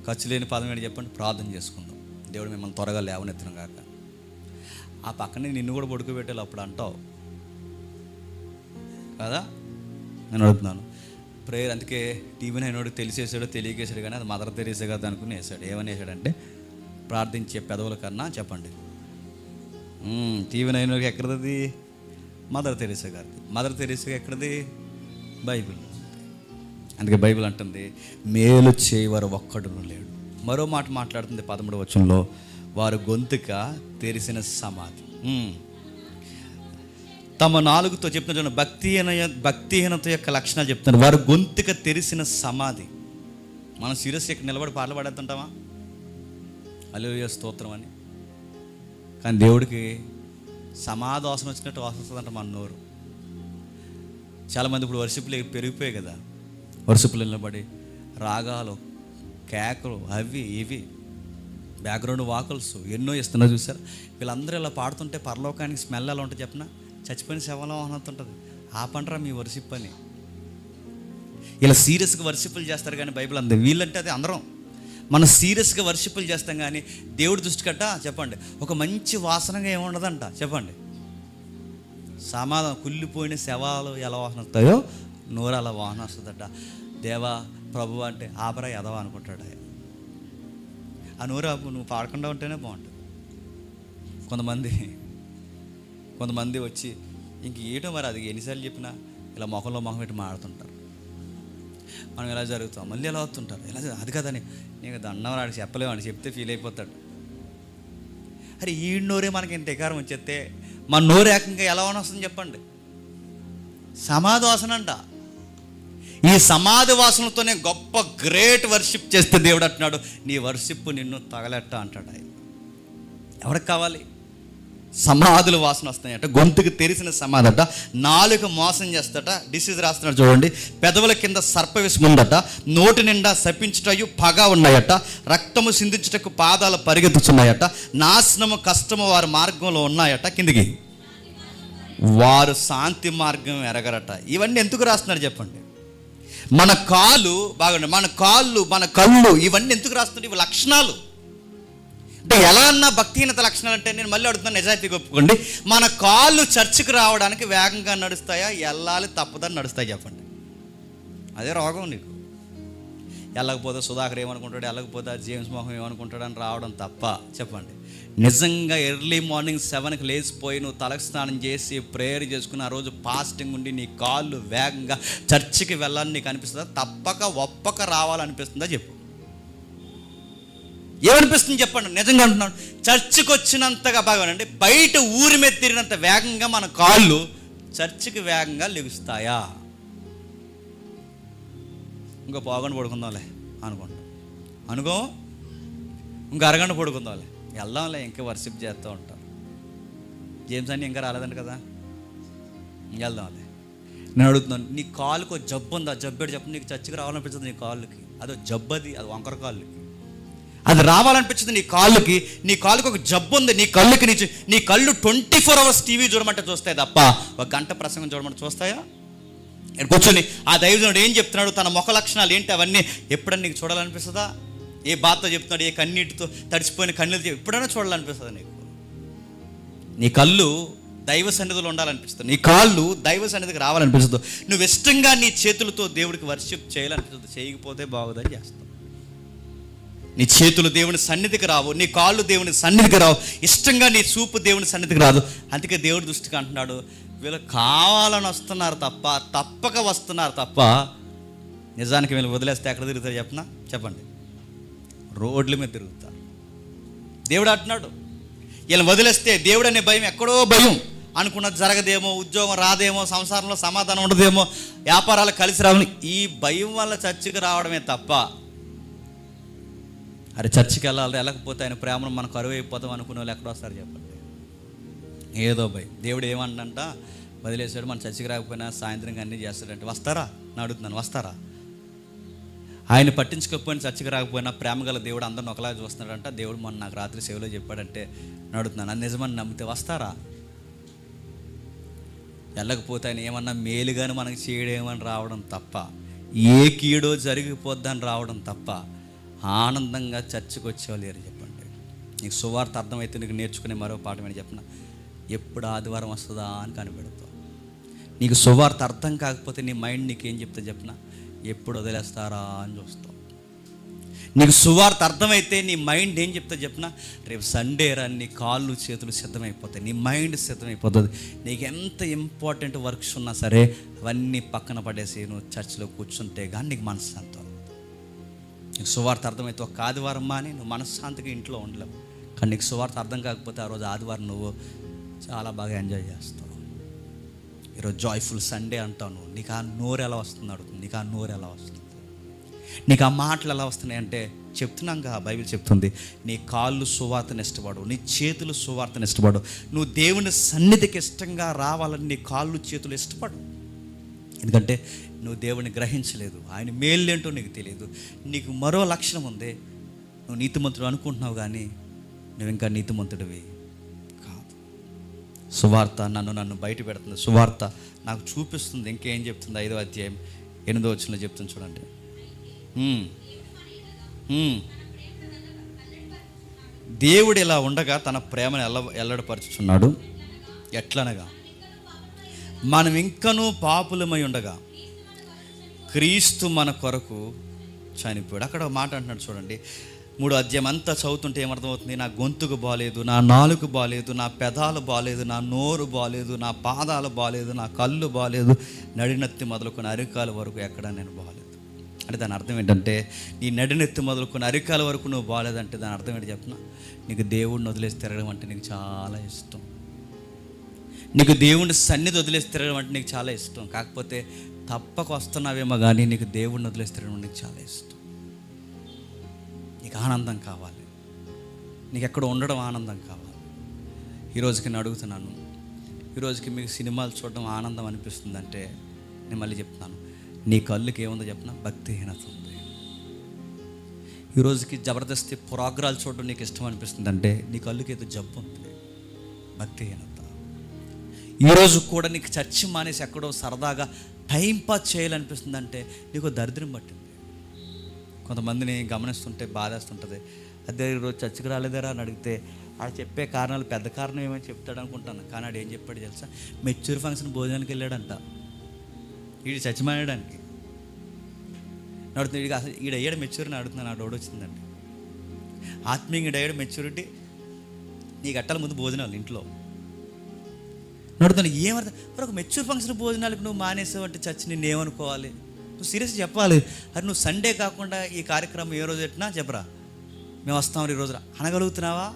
A: ఖర్చు లేని పదం ఏంటి చెప్పండి? ప్రార్థన చేసుకుందాం, దేవుడు మిమ్మల్ని త్వరగా లేవనెత్తను కాక. ఆ పక్కనే నిన్ను కూడా పడుకోబెట్టాలి అప్పుడు అంటావు కదా. నేను అడుగుతున్నాను ప్రేయర్. అందుకే టీవీ నైనోడు తెలిసేసాడో తెలియకేసాడు, కానీ అది మదర్ తెరీసా కదా అనుకుని వేసాడు. ఏమని వేసాడంటే ప్రార్థించే పెదవుల కన్నా చెప్పండి. టీవీ నైనోకి ఎక్కడది? మదర్ తెరీసా గారిది. మదర్ తెరీసా ఎక్కడది? బైబిల్. అందుకే బైబిల్ అంటుంది మేలు చేయవారు ఒక్కడును లేడు. మరో మాట మాట్లాడుతుంది 13వ వచనంలో, వారు గొంతుక తెరిసిన సమాధి. తమ నాలుగుతో చెప్తున్న భక్తిహీనత యొక్క లక్షణాలు చెప్తున్నారు. వారు గొంతుక తెరిసిన సమాధి. మనం సీరియస్గా ఇక్కడ నిలబడి పాటలు పాడేస్తుంటామా? హల్లెలూయా స్తోత్రం అని. కానీ దేవుడికి సమాధి వాసన వచ్చినట్టు వాసన వస్తుందంట మన నోరు. చాలామంది ఇప్పుడు వర్షిపులు పెరిగిపోయాయి కదా, వర్షిపులు నిలబడి రాగాలు, కేకలు, అవి ఇవి బ్యాక్గ్రౌండ్ వాకల్స్ ఎన్నో ఇస్తున్నారు చూసారు. వీళ్ళందరూ ఇలా పాడుతుంటే పరలోకానికి స్మెల్ ఎలా ఉంటుంది చెప్పిన? చచ్చిపోయిన శవంలో ఉంటుంది. ఆ పంటరా మీ వర్షిప్ అని. ఇలా సీరియస్గా వర్షిపులు చేస్తారు కానీ బైబిల్ అంది. వీళ్ళంటే అది అందరం మనం సీరియస్గా వర్షిపులు చేస్తాం, కానీ దేవుడి దృష్టి కట్ట చెప్పండి ఒక మంచి వాసనగా ఏముండదంట చెప్పండి. సమాధానం కుళ్ళిపోయిన శవాలు ఎలా వాసన వస్తాయో నోరు అలా వాసన వస్తుందట. దేవా ప్రభు అంటే ఆపరా ఎదవా అనుకుంటాడు. ఆ నోరు నువ్వు పాడకుండా ఉంటేనే బాగుంటుంది. కొంతమంది వచ్చి ఇంక ఏటో మరి అది ఎన్నిసార్లు చెప్పినా ఇలా మొహంలో మొహం పెట్టి మాడుతుంటారు. మనం ఎలా జరుగుతాం, మళ్ళీ ఎలా వస్తుంటారు, ఎలా అది కదని నేను దండం వాడికి చెప్పలేము అని చెప్తే ఫీల్ అయిపోతాడు. అరే ఈ నోరే మనకి ఇంత ఎకారం వచ్చేస్తే మన నోరు ఏకంగా ఎలా వస్తుంది చెప్పండి? సమాధి వాసన అంట. ఈ సమాధి వాసనతోనే గొప్ప గ్రేట్ వర్షిప్ చేస్తే దేవుడు అంటున్నాడు నీ వర్షిప్ నిన్ను తగలెట్ట అంటాడు ఆయన. ఎవరికి కావాలి? సమాధుల వాసన వస్తాయట, గొంతుకు తెరిసిన సమాధి అట, నాలుక మోసం చేస్తట. డిసీజ్ రాస్తున్నాడు చూడండి. పెదవుల కింద సర్పవిషం ఉందట, నోటి నిండా శపించుటయు పగ ఉన్నాయట, రక్తము సిందించుటకు పాదాలు పరిగెత్తుచున్నాయట, నాశనము కష్టము వారి మార్గంలో ఉన్నాయట. కిందికి వారు శాంతి మార్గం ఎరగరట. ఇవన్నీ ఎందుకు రాస్తున్నాడు చెప్పండి? మన కాలు బాగుండే, మన కాళ్ళు, మన కళ్ళు, ఇవన్నీ ఎందుకు రాస్తున్నాడు? ఇవి లక్షణాలు. అంటే ఎలా అన్నా భక్తిహీనత లక్షణాలు అంటే నేను మళ్ళీ అడుగుతున్నాను, నిజాయితీ ఒప్పుకోండి. మన కాళ్ళు చర్చికి రావడానికి వేగంగా నడుస్తాయా, వెళ్ళాలి తప్పదని నడుస్తాయి చెప్పండి? అదే రోగం నీకు. వెళ్ళకపోతే సుధాకర్ ఏమనుకుంటాడు, వెళ్ళకపోతే జేమ్స్ మోహన్ ఏమనుకుంటాడు అని రావడం తప్ప చెప్పండి. నిజంగా ఎర్లీ మార్నింగ్ 7కి లేచిపోయి నువ్వు తలకు స్నానం చేసి ప్రేయర్ చేసుకుని ఆ రోజు ఫాస్టింగ్ ఉండి నీ కాళ్ళు వేగంగా చర్చికి వెళ్ళాలని నీకు అనిపిస్తుందా? తప్పక ఒప్పక రావాలనిపిస్తుందా చెప్పు? ఏమనిపిస్తుంది చెప్పండి? నిజంగా అంటున్నాను, చర్చికి వచ్చినంతగా బాగానండి బయట ఊరి మీద తిరిగినంత వేగంగా మన కాళ్ళు చర్చికి వేగంగా లెగుస్తాయా? ఇంకో పావుగంట పడుకుందాంలే అనుకో ఇంకో అరగంట పడుకుందాంలే, వెళ్దాంలే, ఇంకా వర్షిప్ చేస్తూ ఉంటారు. జేమ్స్ అన్ని ఇంకా రాలేదంట కదా, వెళ్దాంలే. నేను అడుగుతున్నాను, నీ కాలుకు ఒక జబ్బు ఉంది, ఆ జబ్బు చెప్పు. నీకు చర్చికి రావాలనిపించదు నీ కాళ్ళకి, అదో జబ్బు, అది వంకర కాళ్ళకి అది రావాలనిపించింది నీ కాళ్ళకి. నీ కాళ్ళకి ఒక జబ్బు ఉంది, నీ కళ్ళుకి నీ కళ్ళు 24 hours టీవీ చూడమంటే చూస్తాయి తప్ప ఒక గంట ప్రసంగం చూడమంటే చూస్తాయా? ఇక్కడ కూర్చొని ఆ దైవజనుడు ఏం చెప్తున్నాడు, తన ముఖ లక్షణాలు ఏంటి, అవన్నీ ఎప్పుడన్నా నీకు చూడాలనిపిస్తుందా? ఏ బాధతో చెప్తున్నాడు, ఏ కన్నీటితో తడిచిపోయిన కన్నీళ్ళు ఎప్పుడైనా చూడాలనిపిస్తుందా నీకు? నీ కళ్ళు దైవ సన్నిధిలో ఉండాలనిపిస్తుంది, నీ కాళ్ళు దైవ సన్నిధికి రావాలనిపిస్తుంది. నువ్వు ఇష్టంగా నీ చేతులతో దేవుడికి వర్షిప్ చేయాలనిపిస్తుంది. చేయకపోతే బాగుదని చేస్తావు. నీ చేతులు దేవుని సన్నిధికి రావు, నీ కాళ్ళు దేవుని సన్నిధికి రావు, ఇష్టంగా నీ చూపు దేవుని సన్నిధికి రాదు. అందుకే దేవుడి దృష్టికి అంటున్నాడు, వీళ్ళు కావాలని వస్తున్నారు తప్ప, తప్పక వస్తున్నారు తప్ప, నిజానికి వీళ్ళు వదిలేస్తే ఎక్కడ తిరుగుతారు చెప్పండి? రోడ్ల మీద తిరుగుతారు. దేవుడు అంటున్నాడు వీళ్ళని వదిలేస్తే దేవుడు అనే భయం ఎక్కడో భయం అనుకున్నది జరగదేమో, ఉద్యోగం రాదేమో, సంసారంలో సమాధానం ఉండదేమో, వ్యాపారాలు కలిసి రావని ఈ భయం వల్ల చర్చికి రావడమే తప్ప, అరే చర్చికి వెళ్ళకపోతే ఆయన ప్రేమను మనకు కరువు అయిపోతాం అనుకునే వాళ్ళు ఎక్కడ వస్తారు చెప్పండి? ఏదో భయం. దేవుడు ఏమంటంట, వదిలేసాడు, మన చర్చికి రాకపోయినా సాయంత్రం అన్నీ చేస్తాడంటే వస్తారా? నేను అడుగుతున్నాను, వస్తారా? ఆయన పట్టించుకోకపోయినా చర్చికి రాకపోయినా ప్రేమ గల దేవుడు అందరిని ఒకలాగా చూస్తున్నాడంట. దేవుడు మొన్న నాకు రాత్రి సేవలో చెప్పాడంటే నేను అడుగుతున్నాను, అది నిజమని నమ్మితే వస్తారా? వెళ్ళకపోతే ఆయన ఏమన్నా మేలుగాని మనకి చేయడేమని రావడం తప్ప, ఏ కీడో జరిగిపోద్దని రావడం తప్ప ఆనందంగా చర్చికి వచ్చేవాళ్ళు లేరు చెప్పండి. నీకు సువార్త అర్థమైతే నీకు నేర్చుకునే మరో పాఠం ఏంటి చెప్పిన, ఎప్పుడు ఆదివారం వస్తుందా అని కనిపెడతావు. నీకు సువార్త అర్థం కాకపోతే నీ మైండ్ నీకేం చెప్తా చెప్పిన, ఎప్పుడు వదిలేస్తారా అని చూస్తావు. నీకు సువార్త అర్థమైతే నీ మైండ్ ఏం చెప్తా చెప్పిన, రేపు సండే రా, నీ కాళ్ళు చేతులు సిద్ధమైపోతాయి, నీ మైండ్ సిద్ధమైపోతుంది. నీకు ఎంత ఇంపార్టెంట్ వర్క్స్ ఉన్నా సరే అవన్నీ పక్కన పడేసి నువ్వు చర్చిలో కూర్చుంటే కానీ నీకు మనశ్శాంతి. నీకు సువార్త అర్థమైతే ఒక ఆదివారం మాని నువ్వు మనశ్శాంతిగా ఇంట్లో ఉండలేవు. కానీ నీకు సువార్త అర్థం కాకపోతే ఆ రోజు ఆదివారం నువ్వు చాలా బాగా ఎంజాయ్ చేస్తావు. ఈరోజు జాయ్ఫుల్ సండే అంటావు నువ్వు, నీకు ఆ నోరు ఎలా వస్తుంది అడుగుతుంది, నీకు ఆ నోరు ఎలా వస్తుంది, నీకు ఆ మాటలు ఎలా వస్తున్నాయి అంటే చెప్తున్నాగా, బైబిల్ చెప్తుంది, నీ కాళ్ళు సువార్తను ఇష్టపడు, నీ చేతులు సువార్తను ఇష్టపడు. నువ్వు దేవుని సన్నిధికి ఇష్టంగా రావాలని నీ కాళ్ళు చేతులు ఇష్టపడు. ఎందుకంటే నువ్వు దేవుని గ్రహించలేదు, ఆయన మేళ్ళేంటో నీకు తెలియదు. నీకు మరో లక్షణం ఉంది, నువ్వు నీతిమంతుడు అనుకుంటున్నావు కానీ నువ్వు ఇంకా నీతిమంతుడివి కాదు. సువార్త నన్ను బయట పెడుతుంది, సువార్త నాకు చూపిస్తుంది. ఇంకేం చెప్తుంది? 5వ అధ్యాయం 8వ వచనంలో చెప్తుంది చూడండి. దేవుడు ఇలా ఉండగా తన ప్రేమను ఎల్లడపరుచుచున్నాడు. ఎట్లనగా మనం ఇంకనూ పాపులమై ఉండగా క్రీస్తు మన కొరకు చనిపోయాడు. అక్కడ ఒక మాట అంటున్నాడు చూడండి. 3వ అధ్యాయం అంతా చదువుతుంటే ఏమర్థమవుతుంది? నా గొంతుకు బాలేదు, నా నాలుగు బాలేదు, నా పెదాలు బాలేదు, నా నోరు బాలేదు, నా పాదాలు బాలేదు, నా కళ్ళు బాలేదు, నడినెత్తి మొదలుకొని అరికాల వరకు ఎక్కడ నేను బాలేదు. అంటే దాని అర్థం ఏంటంటే, నీ నడినెత్తి మొదలుకొని అరికాల వరకు నువ్వు బాలేదంటే దాని అర్థం ఏంటి చెప్పిన, నీకు దేవుడిని వదిలేసి తిరగడం అంటే నీకు చాలా ఇష్టం. నీకు దేవుడిని సన్నిధి వదిలేసి తిరగడం అంటే నీకు చాలా ఇష్టం. కాకపోతే తప్పక వస్తున్నావేమో కానీ నీకు దేవుడిని వదిలేసి తిరగడం నీకు చాలా ఇష్టం. నీకు ఆనందం కావాలి, నీకు ఎక్కడ ఉండడం ఆనందం కావాలి. ఈరోజుకి నేను అడుగుతున్నాను, ఈరోజుకి మీకు సినిమాలు చూడడం ఆనందం అనిపిస్తుందంటే నేను మళ్ళీ చెప్తున్నాను, నీ కళ్ళుకి ఏముందో చెప్పిన, భక్తిహీనత ఉంది. ఈరోజుకి జబర్దస్తి ప్రోగ్రాలు చూడడం నీకు ఇష్టం అనిపిస్తుందంటే నీ కళ్ళుకి ఏదో జబ్బు ఉంది, భక్తిహీనత. ఈరోజు కూడా నీకు చర్చి మానేసి ఎక్కడో సరదాగా టైంపాస్ చేయాలనిపిస్తుందంటే నీకు దరిద్రం పట్టింది. కొంతమందిని గమనిస్తుంటే బాధేస్తుంటుంది, అదే ఈరోజు చర్చికి రాలేదారా అని అడిగితే ఆడు చెప్పే కారణాలు పెద్ద కారణం ఏమని చెప్తాడు అనుకుంటాను. కానీ ఆడు ఏం చెప్పాడు తెలుసా, మెచ్యూర్ ఫంక్షన్ భోజనానికి వెళ్ళాడంట. వీడు చర్చి మానేయడానికి నడుతుంది. వీడికి అసలు ఈడు అయ్యాడు మెచ్యూరిని అడుగుతున్నాను. ఆ డౌట్ వచ్చిందండి. ఆత్మీయంగా అయ్యాడు మెచ్యూరిటీ, నీకు అట్టాల ముందు భోజనాలు ఇంట్లో నడుతున్నాను. ఏమర్థం మరి ఒక మెచ్యూర్ ఫంక్షన్ భోజనాలకు నువ్వు మానేసావంటే చర్చి నిన్ను ఏమనుకోవాలి? నువ్వు సీరియస్గా చెప్పాలి. అది నువ్వు సండే కాకుండా ఈ కార్యక్రమం ఏ రోజు పెట్టినా చెప్పరా, మేము వస్తాం ఈ రోజు అనగలుగుతున్నావా?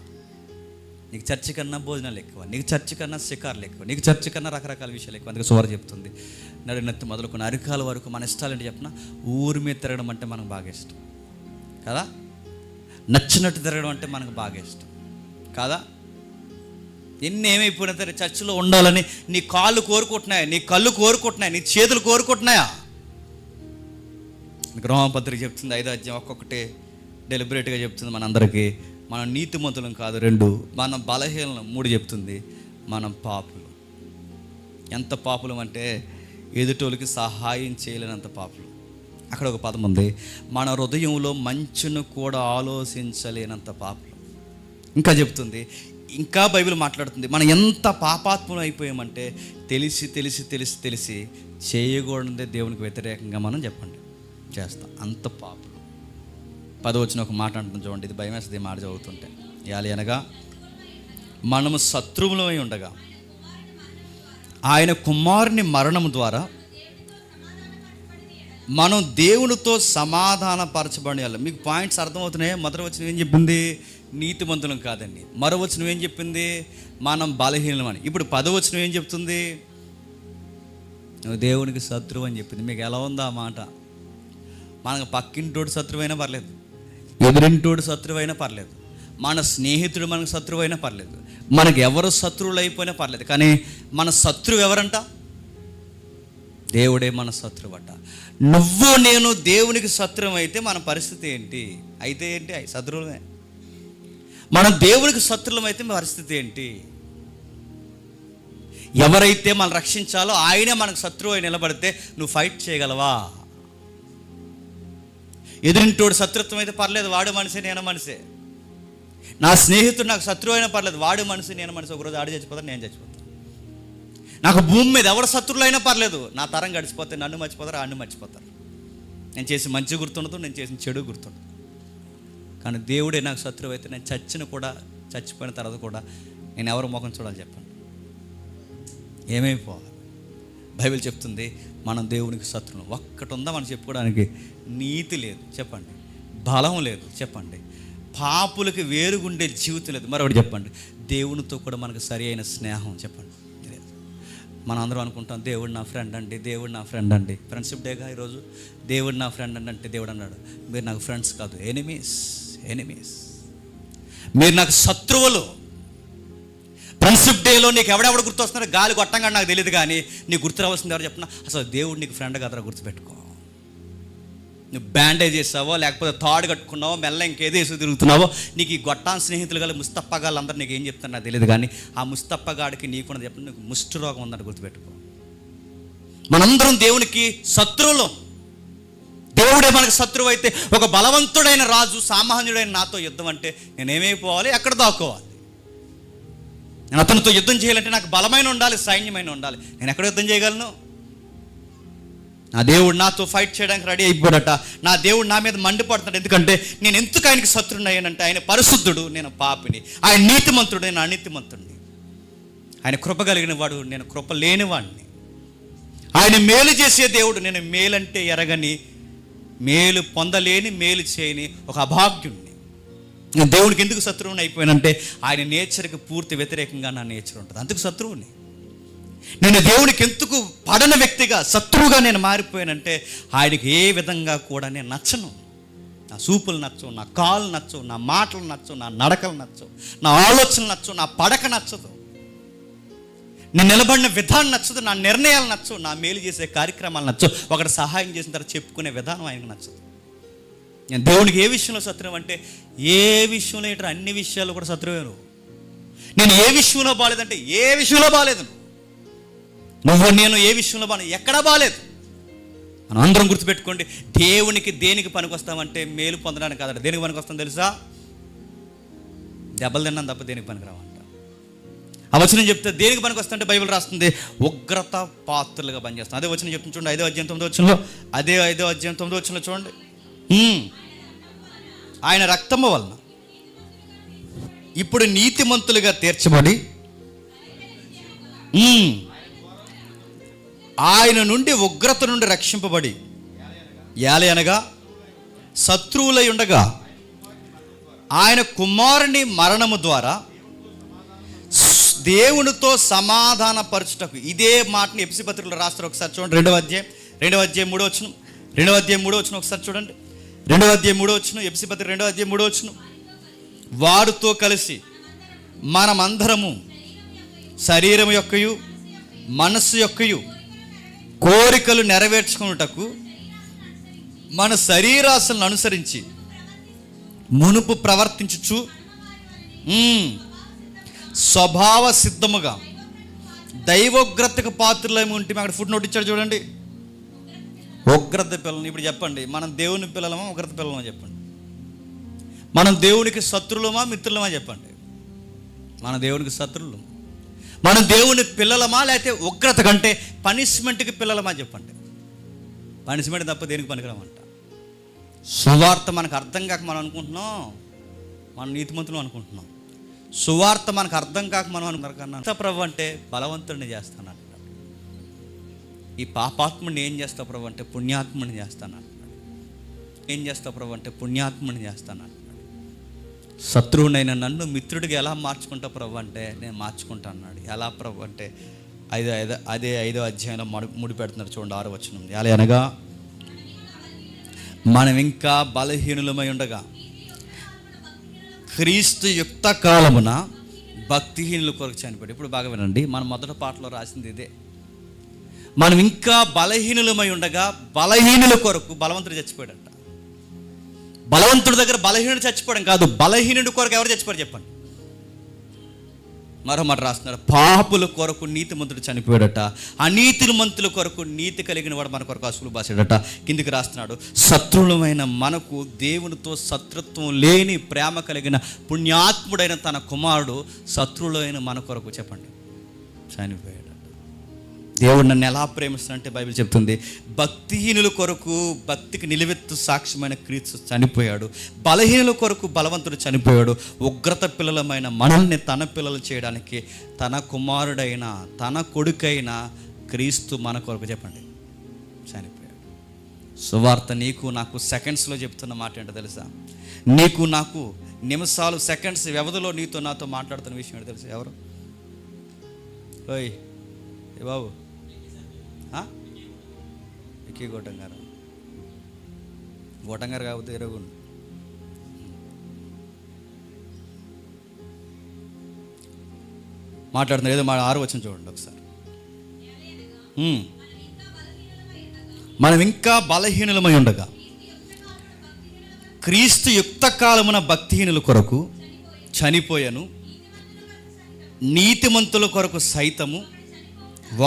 A: నీకు చర్చి కన్నా భోజనాలు ఎక్కువ, నీకు చర్చి కన్నా షికార్లు ఎక్కువ, నీకు చర్చి కన్నా రకరకాల విషయాలు ఎక్కువ. అందుకే సువార్త చెప్తుంది, నడినెత్తి మొదలుకొని అరికాల వరకు మన ఇష్టాలంటే చెప్పిన, ఊరి మీద తిరగడం అంటే మనకు బాగా ఇష్టం కదా, నచ్చినట్టు తిరగడం అంటే మనకు బాగా ఇష్టం కాదా? ఎన్ని ఏమైపోయినా సరే చర్చిలో ఉండాలని నీ కాళ్ళు కోరుకుంటున్నాయా, నీ కళ్ళు కోరుకుంటున్నాయా, నీ చేతులు కోరుకుంటున్నాయా? రోమపత్రిక చెప్తుంది 5వ అధ్యాయం ఒక్కొక్కటి డెలిబరేట్గా చెప్తుంది మనందరికీ. మనం నీతిమంతులం కాదు 2, మనం బలహీనం 3 చెప్తుంది, మనం పాపులు. ఎంత పాపులం అంటే ఎదుటోళ్ళకి సహాయం చేయలేనంత పాపులు. అక్కడ ఒక పదం ఉంది, మన హృదయంలో మంచును కూడా ఆలోచించలేనంత పాపులు. ఇంకా చెప్తుంది, ఇంకా బైబిల్ మాట్లాడుతుంది, మనం ఎంత పాపాత్ములు అయిపోయామంటే తెలిసి తెలిసి తెలిసి తెలిసి చేయకూడదే దేవునికి వ్యతిరేకంగా మనం చెప్పండి చేస్తాం, అంత పాపులు. 10వ వచనం ఒక మాట అంటుంది చూడండి, ఇది భయం వేస్తుంది మాట చదువుతుంటే. యాలి అనగా మనము శత్రువులమై ఉండగా ఆయన కుమారుని మరణం ద్వారా మనం దేవునితో సమాధానపరచబడాలి. మీకు పాయింట్స్ అర్థమవుతున్నాయి. మొదటి వచనం ఏం చెప్పింది? నీతిమంతులం కాదండి. మరో వచనం ఏం చెప్పింది? మనం బలహీనమని. ఇప్పుడు 10వ వచనం ఏం చెప్తుంది? నువ్వు దేవునికి శత్రువు అని చెప్పింది. మీకు ఎలా ఉందో ఆ మాట? మనకు పక్కింటోడు శత్రువైనా పర్లేదు, ఎదురింటోడు శత్రువైనా పర్లేదు, మన స్నేహితుడు మనకు శత్రువు అయినా పర్లేదు, మనకు ఎవరు శత్రువులు అయిపోయినా పర్లేదు, కానీ మన శత్రువు ఎవరంట? దేవుడే మన శత్రువు అంట. నువ్వు నేను దేవునికి శత్రువు అయితే మన పరిస్థితి ఏంటి? అయితే ఏంటి? శత్రువులమే. మనం దేవునికి శత్రువులం అయితే మన పరిస్థితి ఏంటి? ఎవరైతే మనం రక్షించాలో ఆయనే మనకు శత్రువు అయి నిలబడితే నువ్వు ఫైట్ చేయగలవా? ఎదురింటోడు శత్రుత్వం అయితే పర్లేదు, వాడు మనిషి నేను మనిషే. నా స్నేహితుడు నాకు శత్రువు అయినా పర్లేదు, వాడు మనిషి నేను మనిషి. ఒకరోజు ఆడు చచ్చిపోతాను, నేను చచ్చిపోతాను. నాకు భూమి మీద ఎవరు శత్రువులు అయినా పర్లేదు, నా తరం గడిచిపోతే నన్ను మర్చిపోతారు, ఆడిని మర్చిపోతారు. నేను చేసి మంచి గుర్తుండదు, నేను చేసిన చెడు గుర్తుండదు. కానీ దేవుడే నాకు శత్రువు అయితే నేను చచ్చిపోయిన తర్వాత కూడా నేను ఎవరు ముఖం చూడాలి చెప్పండి? ఏమైపోవాలి? బైబిల్ చెప్తుంది మనం దేవునికి శత్రువులు. ఒక్కటి ఉందా మనం చెప్పుకోవడానికి? నీతి లేదు చెప్పండి, బలం లేదు చెప్పండి, పాపులకి వేరుగుండే జీవితం లేదు. మరొకటి చెప్పండి, దేవునితో కూడా మనకు సరి అయిన స్నేహం చెప్పండి లేదు. మనం అందరం అనుకుంటాం దేవుడు నా ఫ్రెండ్ అండి, దేవుడు నా ఫ్రెండ్ అండి. ఫ్రెండ్షిప్ డేగా ఈరోజు దేవుడు నా ఫ్రెండ్ అంటే దేవుడు అన్నాడు, మీరు నాకు ఫ్రెండ్స్ కాదు, ఎనిమీస్. మీరు నాకు శత్రువులు. ఫ్రెండ్షిప్ డేలో నీకు ఎవడెవడు గుర్తు వస్తున్నారో గాలి కొట్టంగా నాకు తెలియదు, కానీ నీకు గుర్తు రావాల్సింది ఎవరు చెప్పినా, అసలు దేవుడు నీకు ఫ్రెండ్ కదరా గుర్తుపెట్టుకో. నువ్వు బ్యాండేజ్ చేసావో, లేకపోతే తాడు కట్టుకున్నావో, మెల్ల ఇంకేదో వేసి తిరుగుతున్నావో, నీకు ఈ గొట్టాన్ స్నేహితులు కానీ ముస్తఫా గాళ్ళు అందరూ నీకు ఏం చెప్తారు నాకు తెలియదు, కానీ ఆ ముస్తఫా గాడికి నీకున్నది చెప్పండి, నీకు ముష్టి రోగం ఉందని గుర్తుపెట్టుకో. మనందరం దేవునికి శత్రువులు. దేవుడే మనకు శత్రువు అయితే ఒక బలవంతుడైన రాజు సామాన్యుడైన నాతో యుద్ధం అంటే నేనేమైపోవాలి? ఎక్కడ దాక్కోవాలి? నేను అతనితో యుద్ధం చేయాలంటే నాకు బలమైన ఉండాలి, సైన్యమైన ఉండాలి. నేను ఎక్కడ యుద్ధం చేయగలను? నా దేవుడు నాతో ఫైట్ చేయడానికి రెడీ అయిపోడట. నా దేవుడు నా మీద మండిపడుతున్నాడు. ఎందుకంటే నేను ఎందుకు ఆయనకి శత్రువుని అయ్యానంటే ఆయన పరిశుద్ధుడు, నేను పాపిని. ఆయన నీతిమంతుడు, నేను అనీతిమంతుడిని. ఆయన కృప కలిగిన వాడు, నేను కృప లేనివాడిని. ఆయన మేలు చేసే దేవుడు, నేను మేలంటే ఎరగని, మేలు పొందలేని, మేలు చేయని ఒక అభాగ్యుణ్ణి. నేను దేవుడికి ఎందుకు శత్రువుని అయిపోయానంటే ఆయన నేచర్కి పూర్తి వ్యతిరేకంగా నా నేచర్ ఉంటుంది, అందుకు శత్రువుని. నేను దేవునికి ఎందుకు పడని వ్యక్తిగా శత్రువుగా నేను మారిపోయానంటే ఆయనకి ఏ విధంగా కూడా నేను నచ్చను. నా చూపులు నచ్చవు, నా కాళ్ళు నచ్చవు, నా మాటలు నచ్చవు, నా నడకలు నచ్చవు, నా ఆలోచనలు నచ్చవు, నా పడక నచ్చదు, నేను నిలబడిన విధానం నచ్చదు, నా నిర్ణయాలు నచ్చవు, నా మేలు చేసే కార్యక్రమాలు నచ్చవు, ఒకటి సహాయం చేసిన తర్వాత చెప్పుకునే విధానం ఆయనకు నచ్చదు. నేను దేవునికి ఏ విషయంలో శత్రువు అంటే ఏ విషయంలో ఏంటో అన్ని విషయాలు కూడా శత్రువే నువ్వు. నేను ఏ విషయంలో బాగాలేదంటే ఏ విషయంలో బాగాలేదు నువ్వు. నేను ఏ విషయంలో బాగాలేదు, ఎక్కడా బాగాలేదు. మనం అందరం గుర్తుపెట్టుకోండి, దేవునికి దేనికి పనికొస్తామంటే మేలు పొందడానికి కాదట. దేనికి పనికొస్తాం తెలుసా? దెబ్బలు తిన్నాం తప్ప దేనికి పనికిరావంట. ఆ వచనం చెప్తే దేనికి పనికొస్తుంటే బైబిల్ రాస్తుంది, ఉగ్రత పాత్రలుగా పనిచేస్తాం. అదే వచనం చెప్తుంది చూడండి, 5వ అధ్యాయం 9వ వచనంలో. అదే 5వ అధ్యాయం 9వ వచనంలో చూడండి, ఆయన రక్తము వలన ఇప్పుడు నీతిమంతులుగా తీర్చబడి ఆయన నుండి ఉగ్రత నుండి రక్షింపబడి యాలయనగా శత్రువులై ఉండగా ఆయన కుమారుని మరణము ద్వారా దేవునితో సమాధానపరచుటకు. ఇదే మాటని ఎఫెసీ పత్రికలో రాస్తారు. ఒకసారి చూడండి, 2వ అధ్యాయం 3వ వచనం. 2వ అధ్యాయం 3వ వచనం ఒకసారి చూడండి. 2వ అధ్యాయం 3వ వచనం, ఎఫెసీ పత్రిక 2వ అధ్యాయం 3వ వచనం. వారితో కలిసి మనమందరము శరీరం యొక్కయు మనస్సు యొక్కయు కోరికలు నెరవేర్చుకున్నటకు మన శరీరాశలను అనుసరించి మునుపు ప్రవర్తించుచు స్వభావ సిద్ధముగా దైవోగ్రతకు పాత్రలేమి ఉంటే అక్కడ ఫుడ్ నోట్ ఇచ్చాడు చూడండి. ఉగ్రత పిల్లలు. ఇప్పుడు చెప్పండి, మనం దేవుని పిల్లలమా ఉగ్రత పిల్లలమా చెప్పండి? మనం దేవునికి శత్రులమా మిత్రులమా చెప్పండి? మన దేవునికి శత్రులు. మనం దేవుని పిల్లలమా లేకపోతే ఉగ్రత కంటే పనిష్మెంట్కి పిల్లలమా చెప్పండి? పనిష్మెంట్ తప్ప దేనికి పనికిరామంట. సువార్త మనకు అర్థం కాక మనం అనుకుంటున్నాం మనం నీతిమంతులు అనుకుంటున్నాం. సువార్త మనకు అర్థం కాక మనం అనుకున్నాం. ప్రభు అంటే బలవంతుడిని చేస్తాను. ఈ పాపాత్ముడిని ఏం చేస్తావు ప్రభు అంటే పుణ్యాత్ముడిని చేస్తాను అంటున్నాడు. ఏం చేస్తావు ప్రభు అంటే పుణ్యాత్ముడిని చేస్తాను అంటున్నాడు. శత్రువునైన నన్ను మిత్రుడిగా ఎలా మార్చుకుంటావు ప్రభు అంటే నేను మార్చుకుంటా అన్నాడు. ఎలా ప్రభు అంటే అదే 5వ అధ్యాయంలో ముడి పెడుతున్నారు చూడండి, 6వ వచనం. ఎలా అనగా మనం ఇంకా బలహీనులమై ఉండగా క్రీస్తు యుక్త కాలమున భక్తిహీనుల కొరకు చనిపోయాడు. ఇప్పుడు బాగా వినండి, మన మొదటి పాటలో రాసింది ఇదే. మనం ఇంకా బలహీనులమై ఉండగా బలహీనుల కొరకు బలవంతుడు చచ్చిపోయాడంట. బలవంతుడి దగ్గర బలహీనుడు చచ్చిపోవడం కాదు, బలహీనుడి కొరకు ఎవరు చచ్చిపోయారు చెప్పండి. మరో మాట రాస్తున్నాడు, పాపుల కొరకు నీతిమంతుడు చనిపోయాడట, అనీతిమంతుల కొరకు నీతి కలిగిన వాడు మన కొరకు అసలు బాసాడట. కిందికి రాస్తున్నాడు, శత్రువులమైన మనకు దేవునితో శత్రుత్వం లేని ప్రేమ కలిగిన పుణ్యాత్ముడైన తన కుమారుడు శత్రువులైన మన కొరకు చెప్పండి చనిపోయాడు. దేవుడు నన్ను ఎలా ప్రేమిస్తానంటే బైబిల్ చెప్తుంది, భక్తిహీనుల కొరకు భక్తికి నిలువెత్తు సాక్ష్యమైన క్రీస్తు చనిపోయాడు, బలహీనుల కొరకు బలవంతుడు చనిపోయాడు. ఉగ్రత పిల్లలమైన మనల్ని తన పిల్లలు చేయడానికి తన కుమారుడైన తన కొడుకైన క్రీస్తు మన కొరకు చెప్పండి చనిపోయాడు. సువార్త నీకు నాకు సెకండ్స్లో చెప్తున్న మాట ఏంటో తెలుసా? నీకు నాకు నిమిషాలు సెకండ్స్ వ్యవధిలో నీతో నాతో మాట్లాడుతున్న విషయం ఏంటో తెలుసా? ఎవరు? ఓయ్ ఏ బాబు, విక్కీ గోటంగారు. గోటంగారు కాకపోతే ఎరగుండు. మాట్లాడుతున్నారు ఏదో 6 వచనం చూడండి ఒకసారి. మనం ఇంకా బలహీనులమై ఉండగా క్రీస్తు యుక్త కాలమున భక్తిహీనుల కొరకు చనిపోయాను, నీతిమంతుల కొరకు సైతము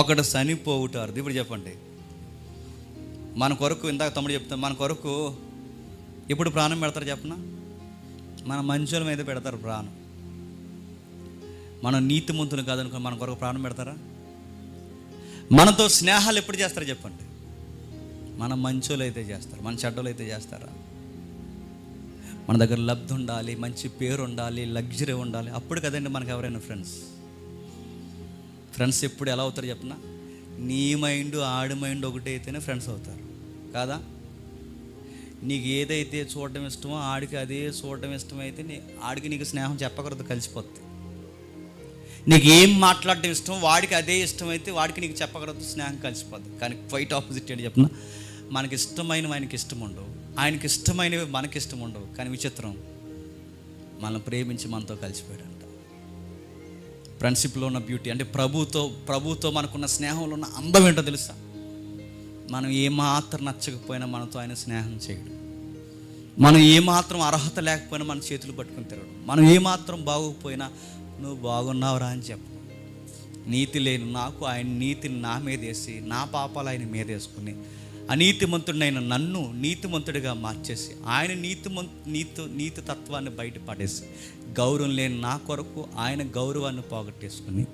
A: ఒకడు చనిపోవుటారు. ఇప్పుడు చెప్పండి, మన కొరకు ఇందాక తమ్ముడు చెప్తాను, మన కొరకు ఎప్పుడు ప్రాణం పెడతారు చెప్పనా? మన మంచుల మీద పెడతారు ప్రాణం. మనం నీతిమంతులు కాదనుకో మన కొరకు ప్రాణం పెడతారా? మనతో స్నేహాలు ఎప్పుడు చేస్తారు చెప్పండి? మన మంచోళ్ళు అయితే చేస్తారు, మన చెడ్డలు అయితే చేస్తారా? మన దగ్గర లబ్ధి ఉండాలి, మంచి పేరు ఉండాలి, లగ్జరీ ఉండాలి, అప్పుడు కదండి మనకు ఎవరైనా ఫ్రెండ్స్ ఎప్పుడు ఎలా అవుతారు చెప్పనా? నీ మైండ్ ఆడి మైండ్ ఒకటి అయితేనే ఫ్రెండ్స్ అవుతారు కాదా? నీకు ఏదైతే చూడటం ఇష్టమో ఆడికి అదే చూడటం ఇష్టమైతే ఆడికి నీకు స్నేహం చెప్పకూడదు, కలిసిపోద్ది. నీకు ఏం మాట్లాడటం ఇష్టం వాడికి అదే ఇష్టమైతే వాడికి నీకు చెప్పకూడదు, స్నేహం కలిసిపోద్ది. కానీ క్వైట్ ఆపోజిట్ ఏంటి చెప్పిన, మనకి ఇష్టమైనవి ఆయనకి ఇష్టం ఉండవు, ఆయనకి ఇష్టమైనవి మనకి ఇష్టం ఉండవు. కానీ విచిత్రం, మనం ప్రేమించి మనతో కలిసిపోయాడంట. ఫ్రెండ్షిప్లో ఉన్న బ్యూటీ అంటే ప్రభుతో మనకున్న స్నేహంలో ఉన్న అందం ఏంటో తెలుసా? మనం ఏమాత్రం నచ్చకపోయినా మనతో ఆయన స్నేహం చేయడం, మనం ఏమాత్రం అర్హత లేకపోయినా మన చేతులు పట్టుకుని తిరగడం, మనం ఏమాత్రం బాగోకపోయినా నువ్వు బాగున్నావురా అని చెప్పు. నీతి లేని నాకు ఆయన నీతిని నా మీద వేసి నా పాపాలు ఆయన మీద వేసుకుని అనీతిమంతుడైన నన్ను నీతిమంతుడిగా మార్చేసి ఆయన నీతి తత్వాన్ని బయట పడేసి గౌరవం లేని నా కొరకు ఆయన గౌరవాన్ని పోగొట్టేసుకుని